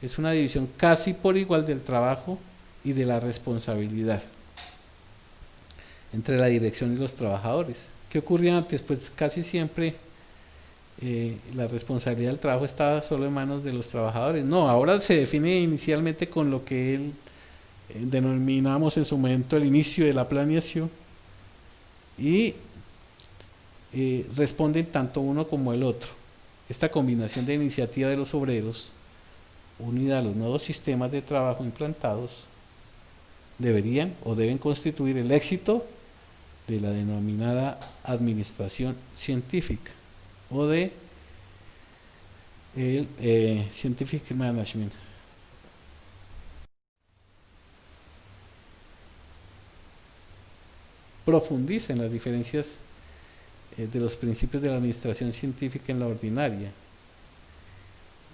Es una división casi por igual del trabajo y de la responsabilidad entre la dirección y los trabajadores. ¿Qué ocurría antes? Pues casi siempre la responsabilidad del trabajo estaba solo en manos de los trabajadores. No, ahora se define inicialmente con lo que él denominamos en su momento el inicio de la planeación, y responden tanto uno como el otro. Esta combinación de iniciativa de los obreros, unida a los nuevos sistemas de trabajo implantados, deberían o deben constituir el éxito de la denominada administración científica o de el scientific management. profundiza en las diferencias de los principios de la administración científica en la ordinaria.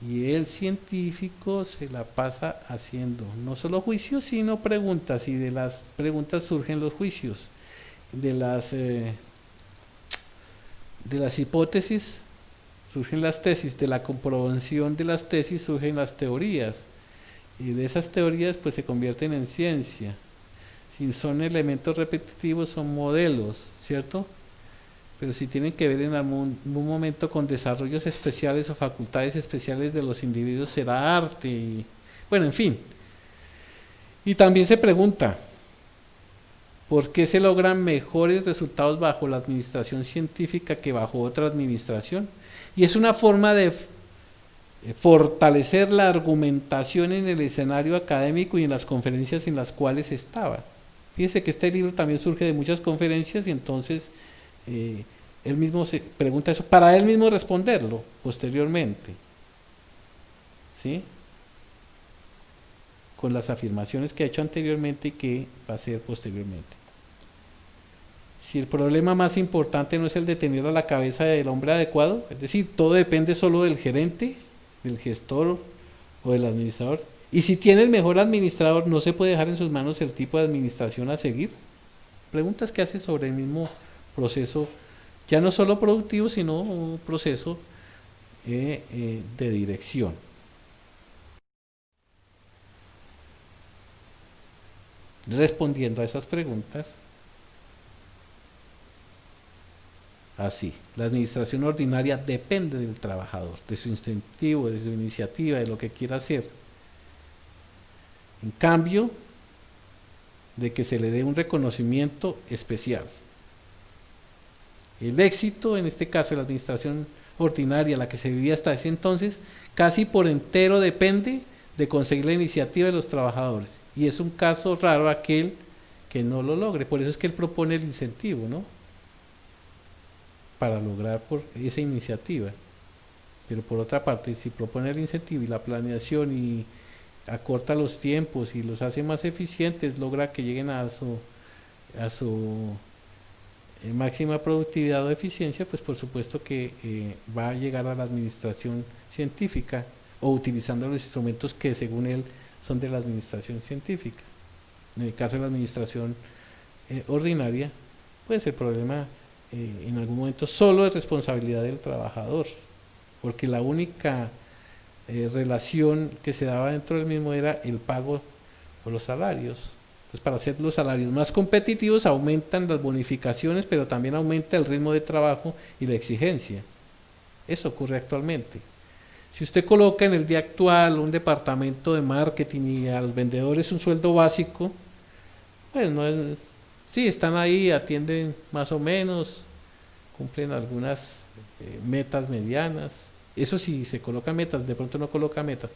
Y el científico se la pasa haciendo no solo juicios, sino preguntas, y de las preguntas surgen los juicios, de las hipótesis surgen las tesis, de la comprobación de las tesis surgen las teorías, y de esas teorías pues se convierten en ciencia. Si son elementos repetitivos son modelos, ¿cierto? Pero si tienen que ver en algún momento con desarrollos especiales o facultades especiales de los individuos será arte, y bueno, en fin. Y también se pregunta, ¿por qué se logran mejores resultados bajo la administración científica que bajo otra administración? Y es una forma de fortalecer la argumentación en el escenario académico y en las conferencias en las cuales estaba. Fíjese que este libro también surge de muchas conferencias, y entonces él mismo se pregunta eso, para él mismo responderlo posteriormente, ¿sí? Con las afirmaciones que ha hecho anteriormente y que va a hacer posteriormente. Si el problema más importante no es el de tener a la cabeza del hombre adecuado, es decir, todo depende solo del gerente, del gestor o del administrador, y si tiene el mejor administrador, ¿no se puede dejar en sus manos el tipo de administración a seguir? Preguntas que hace sobre el mismo proceso, ya no solo productivo, sino un proceso de dirección. Respondiendo a esas preguntas, así, la administración ordinaria depende del trabajador, de su incentivo, de su iniciativa, de lo que quiera hacer. En cambio, de que se le dé un reconocimiento especial. El éxito, en este caso de la administración ordinaria, la que se vivía hasta ese entonces, casi por entero depende de conseguir la iniciativa de los trabajadores. Y es un caso raro aquel que no lo logre. Por eso es que él propone el incentivo, ¿no? Para lograr por esa iniciativa. Pero por otra parte, si propone el incentivo y la planeación y acorta los tiempos y los hace más eficientes, logra que lleguen a su máxima productividad o eficiencia, pues por supuesto que va a llegar a la administración científica o utilizando los instrumentos que según él son de la administración científica. En el caso de la administración ordinaria, pues el problema en algún momento solo es responsabilidad del trabajador, porque la única relación que se daba dentro del mismo era el pago por los salarios. Entonces, para hacer los salarios más competitivos aumentan las bonificaciones, pero también aumenta el ritmo de trabajo y la exigencia. Eso ocurre actualmente. Si usted coloca en el día actual un departamento de marketing y a los vendedores un sueldo básico, pues no es, sí, están ahí, atienden más o menos, cumplen algunas metas medianas. Eso sí, se coloca metas, de pronto no coloca metas.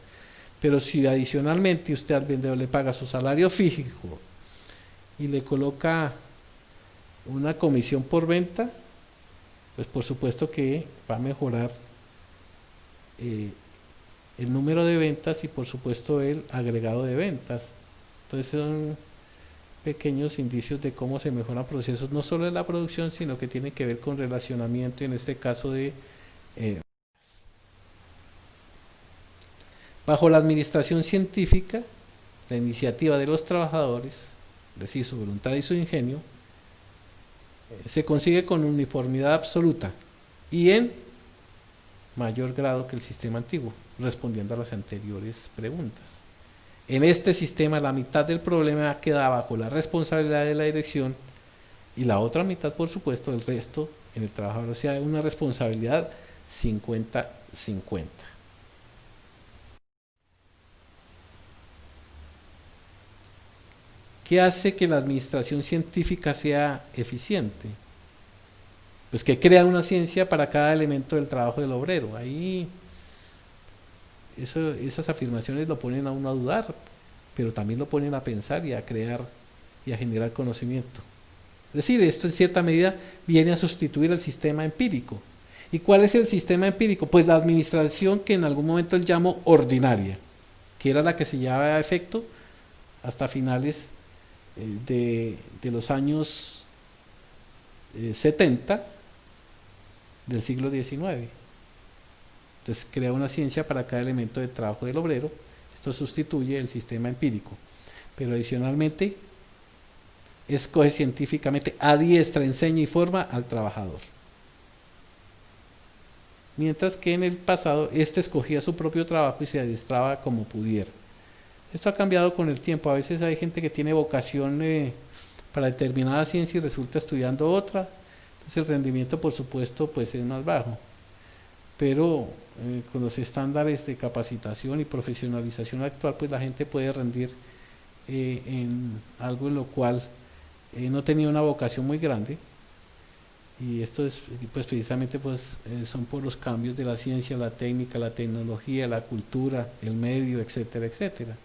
Pero si adicionalmente usted al vendedor le paga su salario fijo y le coloca una comisión por venta, pues por supuesto que va a mejorar el número de ventas y por supuesto el agregado de ventas. Entonces son pequeños indicios de cómo se mejoran procesos, no solo de la producción, sino que tienen que ver con relacionamiento, y en este caso de bajo la administración científica, la iniciativa de los trabajadores, es decir, su voluntad y su ingenio, se consigue con uniformidad absoluta y en mayor grado que el sistema antiguo, respondiendo a las anteriores preguntas. En este sistema la mitad del problema queda bajo la responsabilidad de la dirección y la otra mitad, por supuesto, del resto en el trabajador, o sea, una responsabilidad 50-50. ¿Qué hace que la administración científica sea eficiente? Pues que crea una ciencia para cada elemento del trabajo del obrero. Ahí esas afirmaciones lo ponen a uno a dudar, pero también lo ponen a pensar y a crear y a generar conocimiento. Es decir, esto en cierta medida viene a sustituir el sistema empírico. ¿Y cuál es el sistema empírico? Pues la administración que en algún momento él llamó ordinaria, que era la que se llevaba a efecto hasta finales de los años 70 del siglo XIX. Entonces crea una ciencia para cada elemento de trabajo del obrero. Esto sustituye el sistema empírico. Pero adicionalmente escoge científicamente, adiestra, enseña y forma al trabajador. Mientras que en el pasado éste escogía su propio trabajo y se adiestraba como pudiera. Esto ha cambiado con el tiempo. A veces hay gente que tiene vocación para determinada ciencia y resulta estudiando otra. Entonces el rendimiento, por supuesto, pues es más bajo. Pero con los estándares de capacitación y profesionalización actual, pues la gente puede rendir en algo en lo cual no tenía una vocación muy grande. Y esto es, pues precisamente, pues son por los cambios de la ciencia, la técnica, la tecnología, la cultura, el medio, etcétera, etcétera.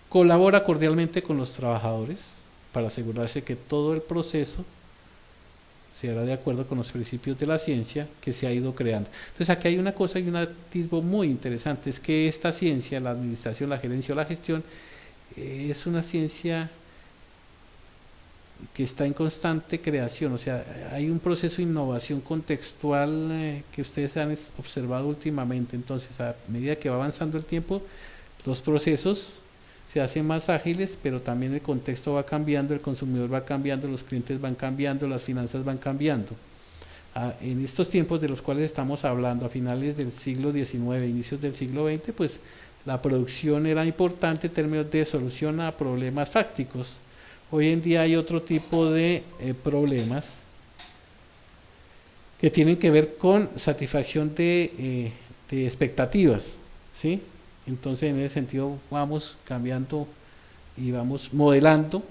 Colabora cordialmente con los trabajadores para asegurarse que todo el proceso se hará de acuerdo con los principios de la ciencia que se ha ido creando. Entonces aquí hay una cosa y un atisbo muy interesante, es que esta ciencia, la administración, la gerencia o la gestión, es una ciencia que está en constante creación, o sea, hay un proceso de innovación contextual que ustedes han observado últimamente. Entonces, a medida que va avanzando el tiempo, los procesos se hacen más ágiles, pero también el contexto va cambiando, el consumidor va cambiando, los clientes van cambiando, las finanzas van cambiando. En estos tiempos de los cuales estamos hablando, a finales del siglo XIX, inicios del siglo XX, pues la producción era importante en términos de solución a problemas fácticos. Hoy en día hay otro tipo de problemas que tienen que ver con satisfacción de expectativas, ¿sí? Entonces en ese sentido vamos cambiando y vamos modelando,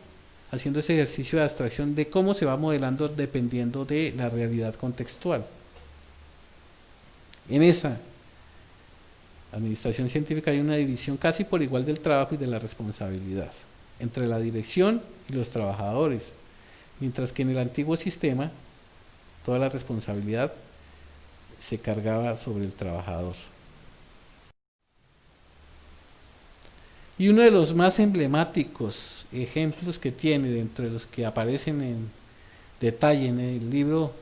haciendo ese ejercicio de abstracción de cómo se va modelando dependiendo de la realidad contextual. En esa administración científica hay una división casi por igual del trabajo y de la responsabilidad entre la dirección y los trabajadores, mientras que en el antiguo sistema toda la responsabilidad se cargaba sobre el trabajador. Y uno de los más emblemáticos ejemplos que tiene, dentro de los que aparecen en detalle en el libro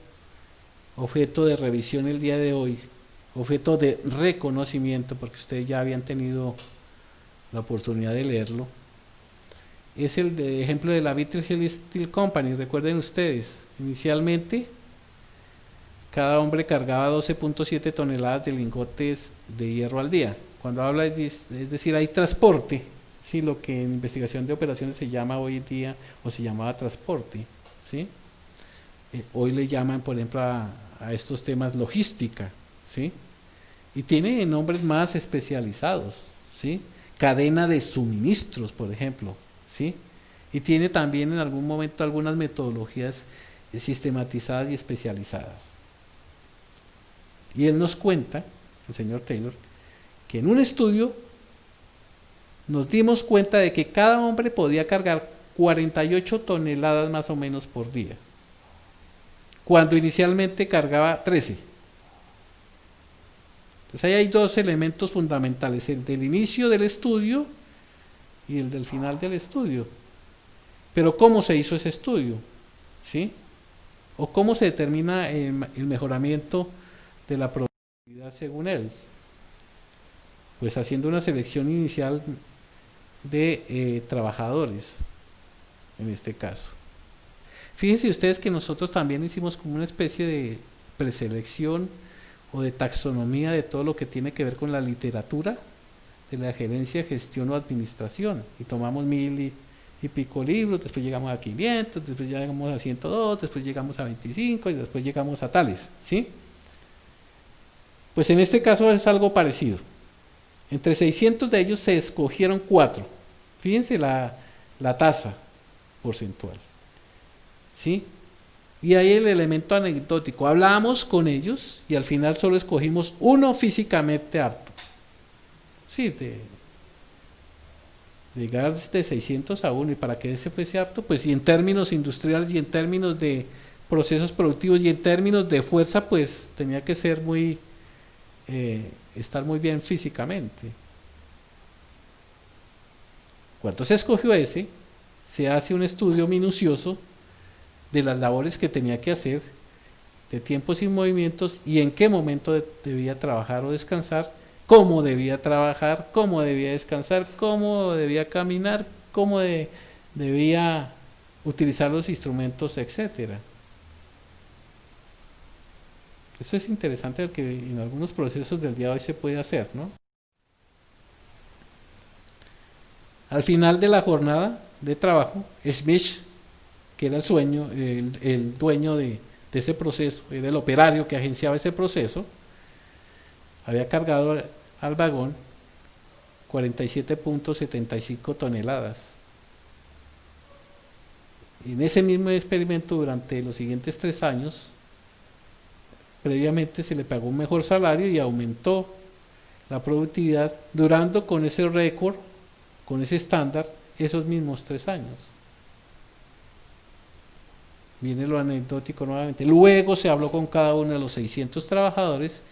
objeto de revisión el día de hoy, objeto de reconocimiento, porque ustedes ya habían tenido la oportunidad de leerlo, es el de ejemplo de la Beetle Hill Steel Company. Recuerden ustedes, inicialmente cada hombre cargaba 12.7 toneladas de lingotes de hierro al día. Cuando habla, es decir, hay transporte, ¿sí? Lo que en investigación de operaciones se llama hoy en día, o se llamaba transporte, ¿sí? Hoy le llaman, por ejemplo, a estos temas logística, ¿sí? Y tiene nombres más especializados, ¿sí? Cadena de suministros, por ejemplo, ¿sí? Y tiene también en algún momento algunas metodologías sistematizadas y especializadas. Y él nos cuenta, el señor Taylor, que en un estudio nos dimos cuenta de que cada hombre podía cargar 48 toneladas más o menos por día, cuando inicialmente cargaba 13. Entonces ahí hay dos elementos fundamentales, el del inicio del estudio y el del final del estudio. Pero ¿cómo se hizo ese estudio? ¿Sí? ¿O cómo se determina el mejoramiento de la productividad según él? Pues haciendo una selección inicial de trabajadores, en este caso. Fíjense ustedes que nosotros también hicimos como una especie de preselección o de taxonomía de todo lo que tiene que ver con la literatura de la gerencia, gestión o administración, y tomamos 1000 y pico libros, después llegamos a 500, después llegamos a 102, después llegamos a 25 y después llegamos a tales, ¿sí? Pues en este caso es algo parecido. Entre 600 de ellos se escogieron 4. Fíjense la tasa porcentual, ¿sí? Y ahí el elemento anecdótico. Hablábamos con ellos y al final solo escogimos uno físicamente apto. Sí, de llegar de 600 a 1, y para que ese fuese apto, pues y en términos industriales y en términos de procesos productivos y en términos de fuerza, pues tenía que ser muy, estar muy bien físicamente. Cuando se escogió ese, se hace un estudio minucioso de las labores que tenía que hacer, de tiempos y movimientos, y en qué momento debía trabajar o descansar, cómo debía trabajar, cómo debía descansar, cómo debía caminar, cómo debía utilizar los instrumentos, etcétera. Eso es interesante que en algunos procesos del día de hoy se puede hacer, ¿no? Al final de la jornada de trabajo, Smith, que era el dueño de ese proceso, era el operario que agenciaba ese proceso, había cargado al vagón 47.75 toneladas. En ese mismo experimento, durante los siguientes 3 años, previamente se le pagó un mejor salario y aumentó la productividad, durando con ese récord, con ese estándar, esos mismos 3 años. Viene lo anecdótico nuevamente. Luego se habló con cada uno de los 600 trabajadores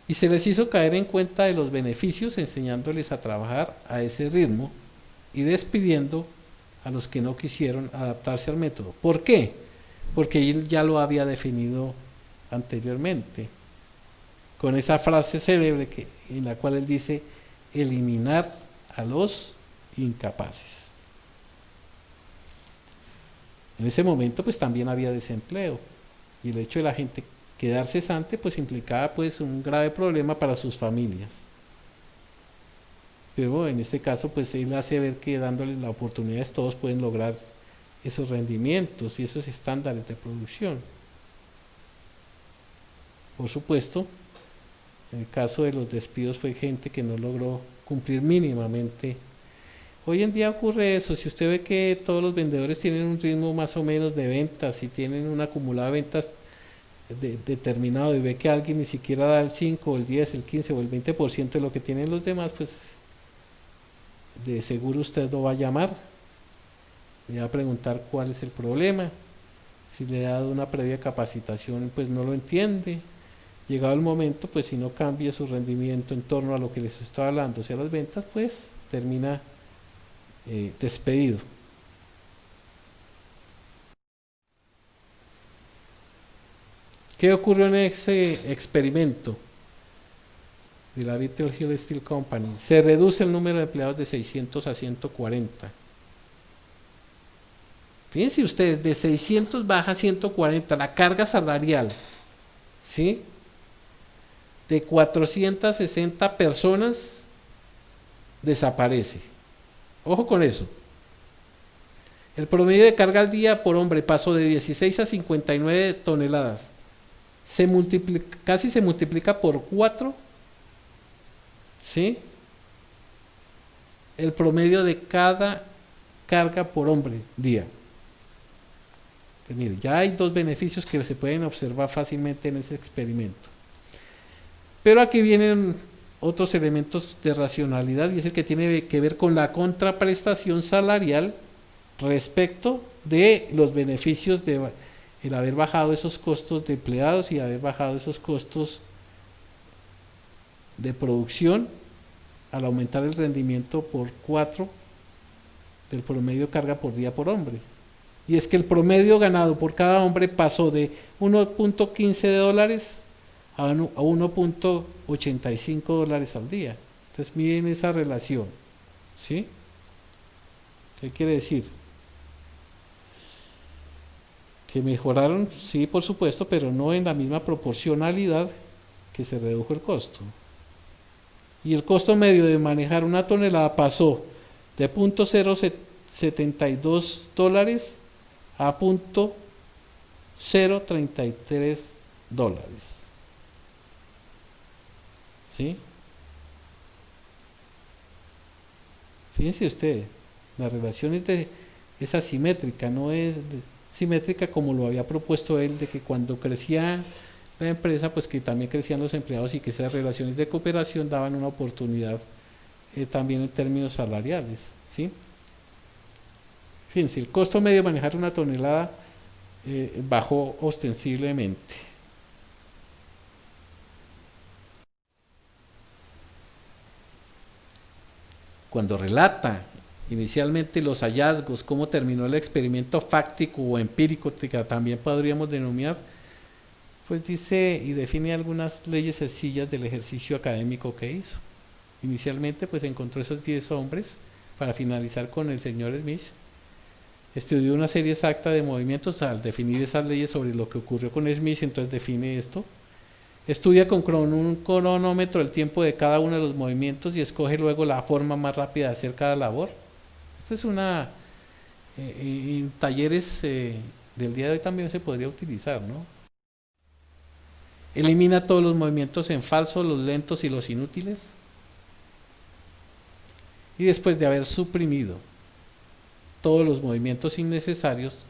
y se les hizo caer en cuenta de los beneficios, enseñándoles a trabajar a ese ritmo y despidiendo a los que no quisieron adaptarse al método. ¿Por qué? Porque él ya lo había definido anteriormente, con esa frase célebre en la cual él dice: eliminar a los incapaces. En ese momento pues también había desempleo, y el hecho de la gente quedar cesante pues implicaba pues un grave problema para sus familias. Pero en este caso pues él hace ver que dándoles las oportunidades todos pueden lograr esos rendimientos y esos estándares de producción. Por supuesto, en el caso de los despidos fue gente que no logró cumplir mínimamente. Hoy en día ocurre eso. Si usted ve que todos los vendedores tienen un ritmo más o menos de ventas y tienen un acumulado de ventas determinado, y ve que alguien ni siquiera da el 5, el 10, el 15 o el 20% de lo que tienen los demás, pues de seguro usted lo va a llamar, le va a preguntar cuál es el problema. Si le ha dado una previa capacitación, pues no lo entiende. Llegado el momento, pues si no cambia su rendimiento en torno a lo que les estoy hablando, o sea, las ventas, pues termina despedido. ¿Qué ocurrió en ese experimento de la Beetle Hill Steel Company? Se reduce el número de empleados de 600 a 140. Fíjense ustedes, de 600 baja a 140, la carga salarial, ¿sí? De 460 personas desaparece. Ojo con eso. El promedio de carga al día por hombre pasó de 16 a 59 toneladas. Casi se multiplica por 4, ¿sí? El promedio de cada carga por hombre día. Pues mire, ya hay 2 beneficios que se pueden observar fácilmente en ese experimento. Pero aquí vienen otros elementos de racionalidad, y es el que tiene que ver con la contraprestación salarial respecto de los beneficios de el haber bajado esos costos de empleados y haber bajado esos costos de producción al aumentar el rendimiento por 4 del promedio carga por día por hombre. Y es que el promedio ganado por cada hombre pasó de 1.15 de dólares a 1.85 dólares al día. Entonces miren esa relación, ¿sí? ¿Qué quiere decir? Que mejoraron, sí, por supuesto, pero no en la misma proporcionalidad que se redujo el costo. Y el costo medio de manejar una tonelada pasó de 0.072 dólares a 0.033 dólares. ¿Sí? Fíjense ustedes, la relación es asimétrica, no es simétrica como lo había propuesto él, de que cuando crecía la empresa, pues que también crecían los empleados y que esas relaciones de cooperación daban una oportunidad también en términos salariales, ¿sí? Fíjense, el costo medio de manejar una tonelada bajó ostensiblemente. Cuando relata inicialmente los hallazgos, cómo terminó el experimento fáctico o empírico, que también podríamos denominar, pues dice y define algunas leyes sencillas del ejercicio académico que hizo. Inicialmente pues encontró esos 10 hombres para finalizar con el señor Smith. Estudió una serie exacta de movimientos al definir esas leyes sobre lo que ocurrió con Smith, entonces define esto. Estudia con un cronómetro el tiempo de cada uno de los movimientos y escoge luego la forma más rápida de hacer cada labor. Esto es una... en talleres del día de hoy también se podría utilizar, ¿no? Elimina todos los movimientos en falso, los lentos y los inútiles. Y después de haber suprimido todos los movimientos innecesarios,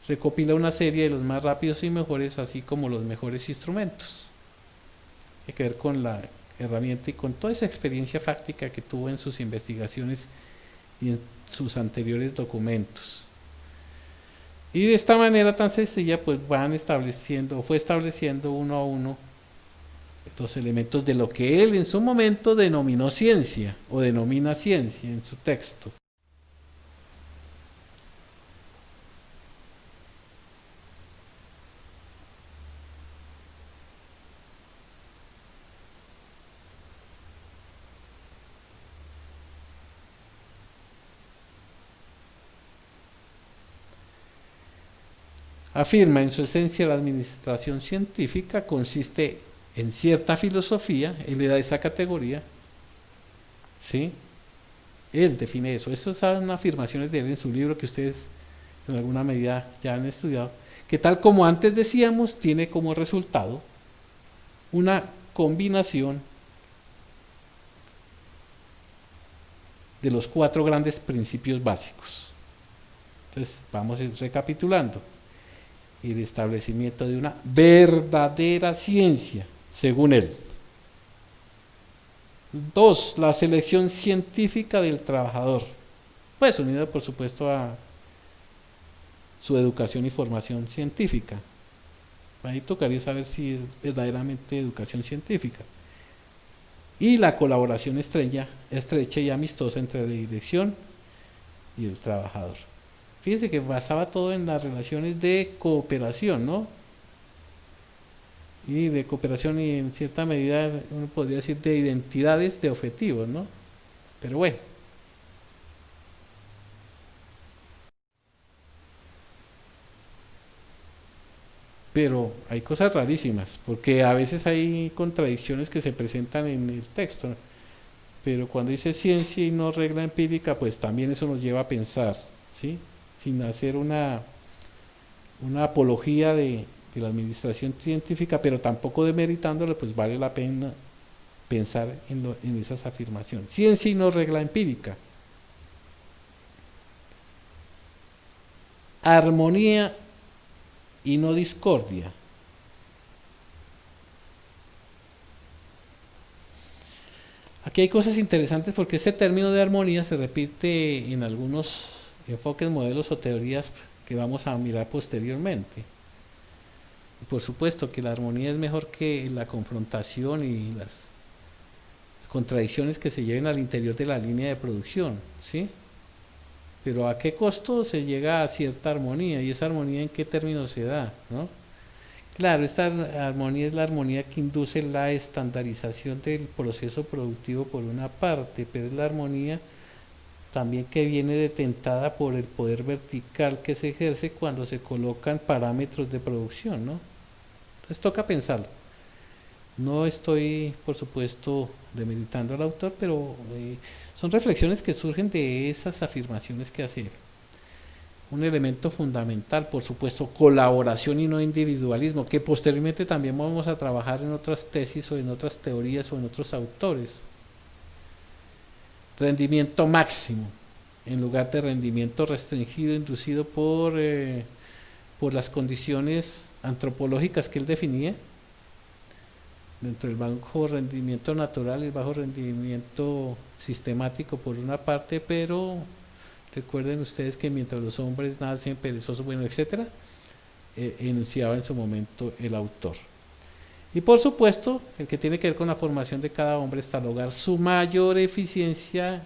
recopila una serie de los más rápidos y mejores, así como los mejores instrumentos. Hay que ver con la herramienta y con toda esa experiencia fáctica que tuvo en sus investigaciones y en sus anteriores documentos. Y de esta manera tan sencilla, pues fue estableciendo uno a uno los elementos de lo que él en su momento denominó ciencia, o denomina ciencia en su texto. Afirma en su esencia la administración científica consiste en cierta filosofía, él le da esa categoría, ¿sí? Él define eso. Esas son afirmaciones de él en su libro que ustedes en alguna medida ya han estudiado, que tal como antes decíamos, tiene como resultado una combinación de los 4 grandes principios básicos. Entonces, vamos recapitulando. El establecimiento de una verdadera ciencia, según él. 2. La selección científica del trabajador, pues unido por supuesto a su educación y formación científica. Ahí tocaría saber si es verdaderamente educación científica. Y la colaboración estrecha y amistosa entre la dirección y el trabajador. Fíjense que basaba todo en las relaciones de cooperación, ¿no? Y de cooperación y en cierta medida uno podría decir de identidades de objetivos, ¿no? Pero bueno. Pero hay cosas rarísimas, porque a veces hay contradicciones que se presentan en el texto, ¿no? Pero cuando dice ciencia y no regla empírica, pues también eso nos lleva a pensar, ¿sí? Sin hacer una apología de la administración científica, pero tampoco demeritándolo, pues vale la pena pensar en esas afirmaciones. Ciencia y no regla empírica. Armonía y no discordia. Aquí hay cosas interesantes porque ese término de armonía se repite en algunos enfoques, modelos o teorías que vamos a mirar posteriormente. Y por supuesto que la armonía es mejor que la confrontación y las contradicciones que se lleven al interior de la línea de producción, ¿sí? Pero ¿a qué costo se llega a cierta armonía? ¿Y esa armonía en qué términos se da, ¿no? Claro, esta armonía es la armonía que induce la estandarización del proceso productivo por una parte, pero es la armonía también que viene detentada por el poder vertical que se ejerce cuando se colocan parámetros de producción, ¿no? Entonces toca pensarlo. No estoy, por supuesto, demeritando al autor, pero son reflexiones que surgen de esas afirmaciones que hace él. Un elemento fundamental, por supuesto, colaboración y no individualismo, que posteriormente también vamos a trabajar en otras tesis o en otras teorías o en otros autores. Rendimiento máximo, en lugar de rendimiento restringido, inducido por las condiciones antropológicas que él definía, dentro del bajo rendimiento natural y el bajo rendimiento sistemático por una parte, pero recuerden ustedes que mientras los hombres nacen perezosos, bueno, etcétera, enunciaba en su momento el autor. Y por supuesto, el que tiene que ver con la formación de cada hombre hasta lograr su mayor eficiencia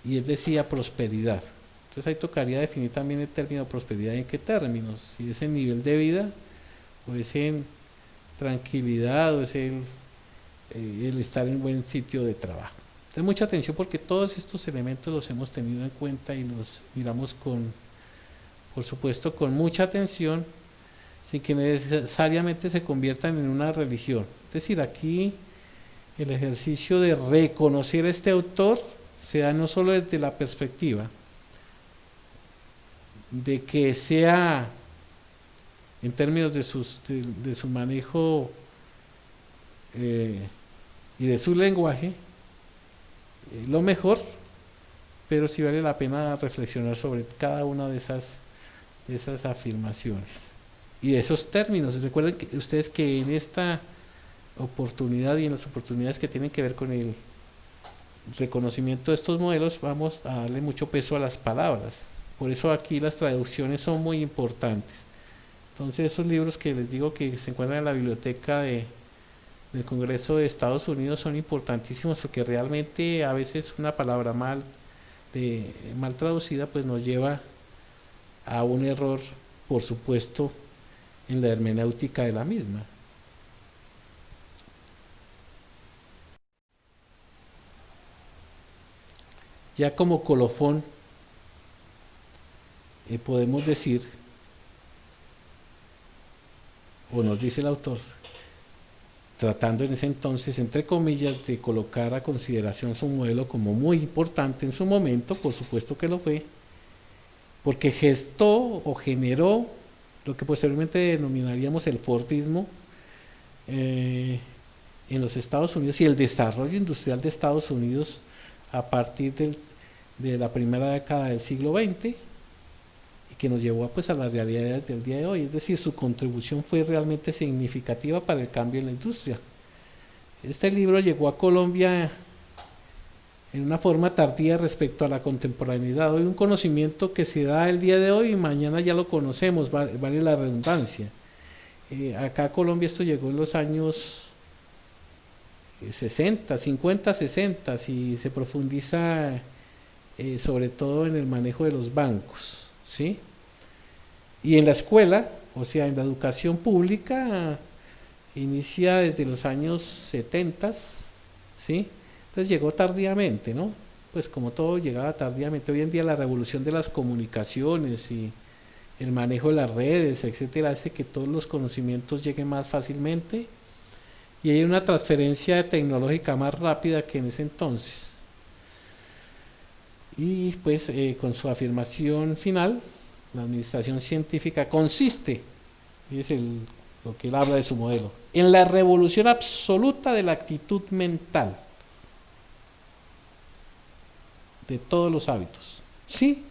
y él decía prosperidad. Entonces ahí tocaría definir también el término prosperidad en qué términos, si es en nivel de vida o es en tranquilidad o es el estar en buen sitio de trabajo. Entonces mucha atención porque todos estos elementos los hemos tenido en cuenta y los miramos por supuesto, con mucha atención, sin que necesariamente se conviertan en una religión. Es decir, aquí el ejercicio de reconocer a este autor se da no solo desde la perspectiva de que sea, en términos de su manejo y de su lenguaje, lo mejor, pero sí vale la pena reflexionar sobre cada una de esas afirmaciones y de esos términos. Recuerden que ustedes que en esta oportunidad y en las oportunidades que tienen que ver con el reconocimiento de estos modelos vamos a darle mucho peso a las palabras. Por eso aquí las traducciones son muy importantes. Entonces esos libros que les digo que se encuentran en la biblioteca del Congreso de Estados Unidos son importantísimos porque realmente a veces una palabra mal traducida pues nos lleva a un error, por supuesto, en la hermenéutica de la misma. Ya como colofón podemos decir, o nos dice el autor, tratando en ese entonces, entre comillas, de colocar a consideración su modelo como muy importante en su momento, por supuesto que lo fue, porque gestó o generó lo que posteriormente denominaríamos el Fordismo en los Estados Unidos y el desarrollo industrial de Estados Unidos a partir de la primera década del siglo XX y que nos llevó pues, a las realidades del día de hoy. Es decir, su contribución fue realmente significativa para el cambio en la industria. Este libro llegó a Colombia en una forma tardía respecto a la contemporaneidad. Hoy un conocimiento que se da el día de hoy y mañana ya lo conocemos, vale la redundancia. Acá a Colombia esto llegó en los años 60, 50, 60 y se profundiza sobre todo en el manejo de los bancos, ¿sí? Y en la escuela, o sea, en la educación pública, inicia desde los años 70, ¿sí? Entonces llegó tardíamente, ¿no? Pues como todo llegaba tardíamente. Hoy en día la revolución de las comunicaciones y el manejo de las redes, etcétera, hace que todos los conocimientos lleguen más fácilmente y hay una transferencia tecnológica más rápida que en ese entonces. Y pues con su afirmación final, la administración científica consiste, y es lo que él habla de su modelo, en la revolución absoluta de la actitud mental de todos los hábitos. Sí,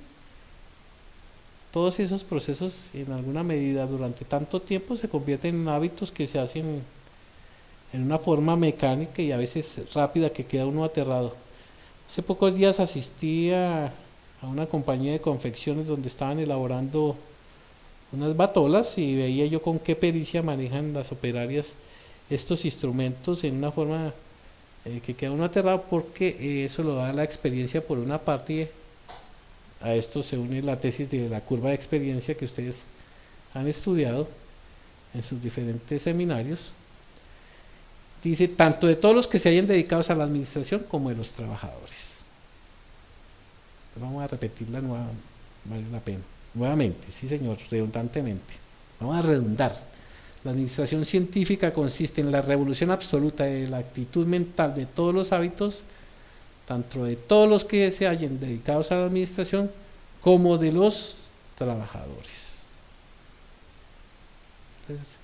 todos esos procesos en alguna medida durante tanto tiempo se convierten en hábitos que se hacen en una forma mecánica y a veces rápida que queda uno aterrado. Hace pocos días asistí a una compañía de confecciones donde estaban elaborando unas batolas y veía yo con qué pericia manejan las operarias estos instrumentos en una forma que queda uno aterrado porque eso lo da la experiencia por una parte. A esto se une la tesis de la curva de experiencia que ustedes han estudiado en sus diferentes seminarios. Dice, tanto de todos los que se hayan dedicado a la administración como de los trabajadores. Vamos a repetirla vale la pena. Nuevamente, sí señor, redundantemente. Vamos a redundar. La administración científica consiste en la revolución absoluta de la actitud mental de todos los hábitos, tanto de todos los que se hayan dedicado a la administración como de los trabajadores. Entonces,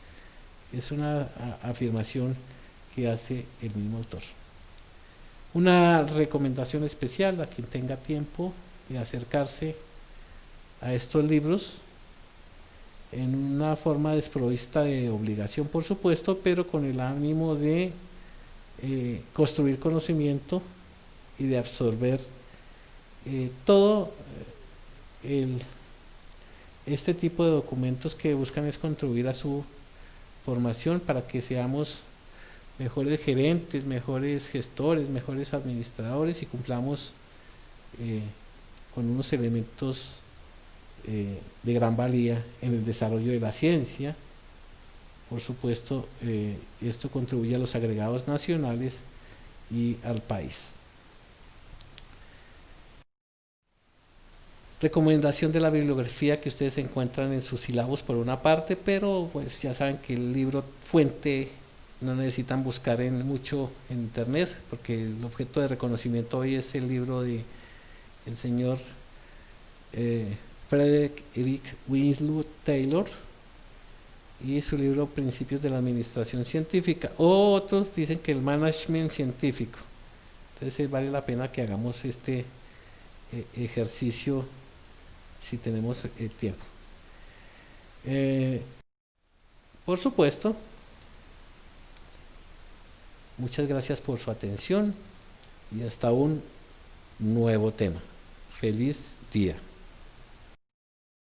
es una afirmación que hace el mismo autor. Una recomendación especial a quien tenga tiempo de acercarse a estos libros en una forma desprovista de obligación, por supuesto, pero con el ánimo de construir conocimiento y de absorber todo este tipo de documentos que buscan es contribuir a su formación para que seamos mejores gerentes, mejores gestores, mejores administradores y cumplamos eh, con unos elementos de gran valía en el desarrollo de la ciencia. Por supuesto, esto contribuye a los agregados nacionales y al país. Recomendación de la bibliografía que ustedes encuentran en sus sílabos por una parte, pero pues ya saben que el libro fuente no necesitan buscar mucho en internet, porque el objeto de reconocimiento hoy es el libro de el señor Frederick Eric Winslow Taylor y su libro Principios de la Administración Científica. Otros dicen que el Management Científico. Entonces vale la pena que hagamos este ejercicio si tenemos el tiempo. Eh, por supuesto, muchas gracias por su atención y hasta un nuevo tema. Feliz día.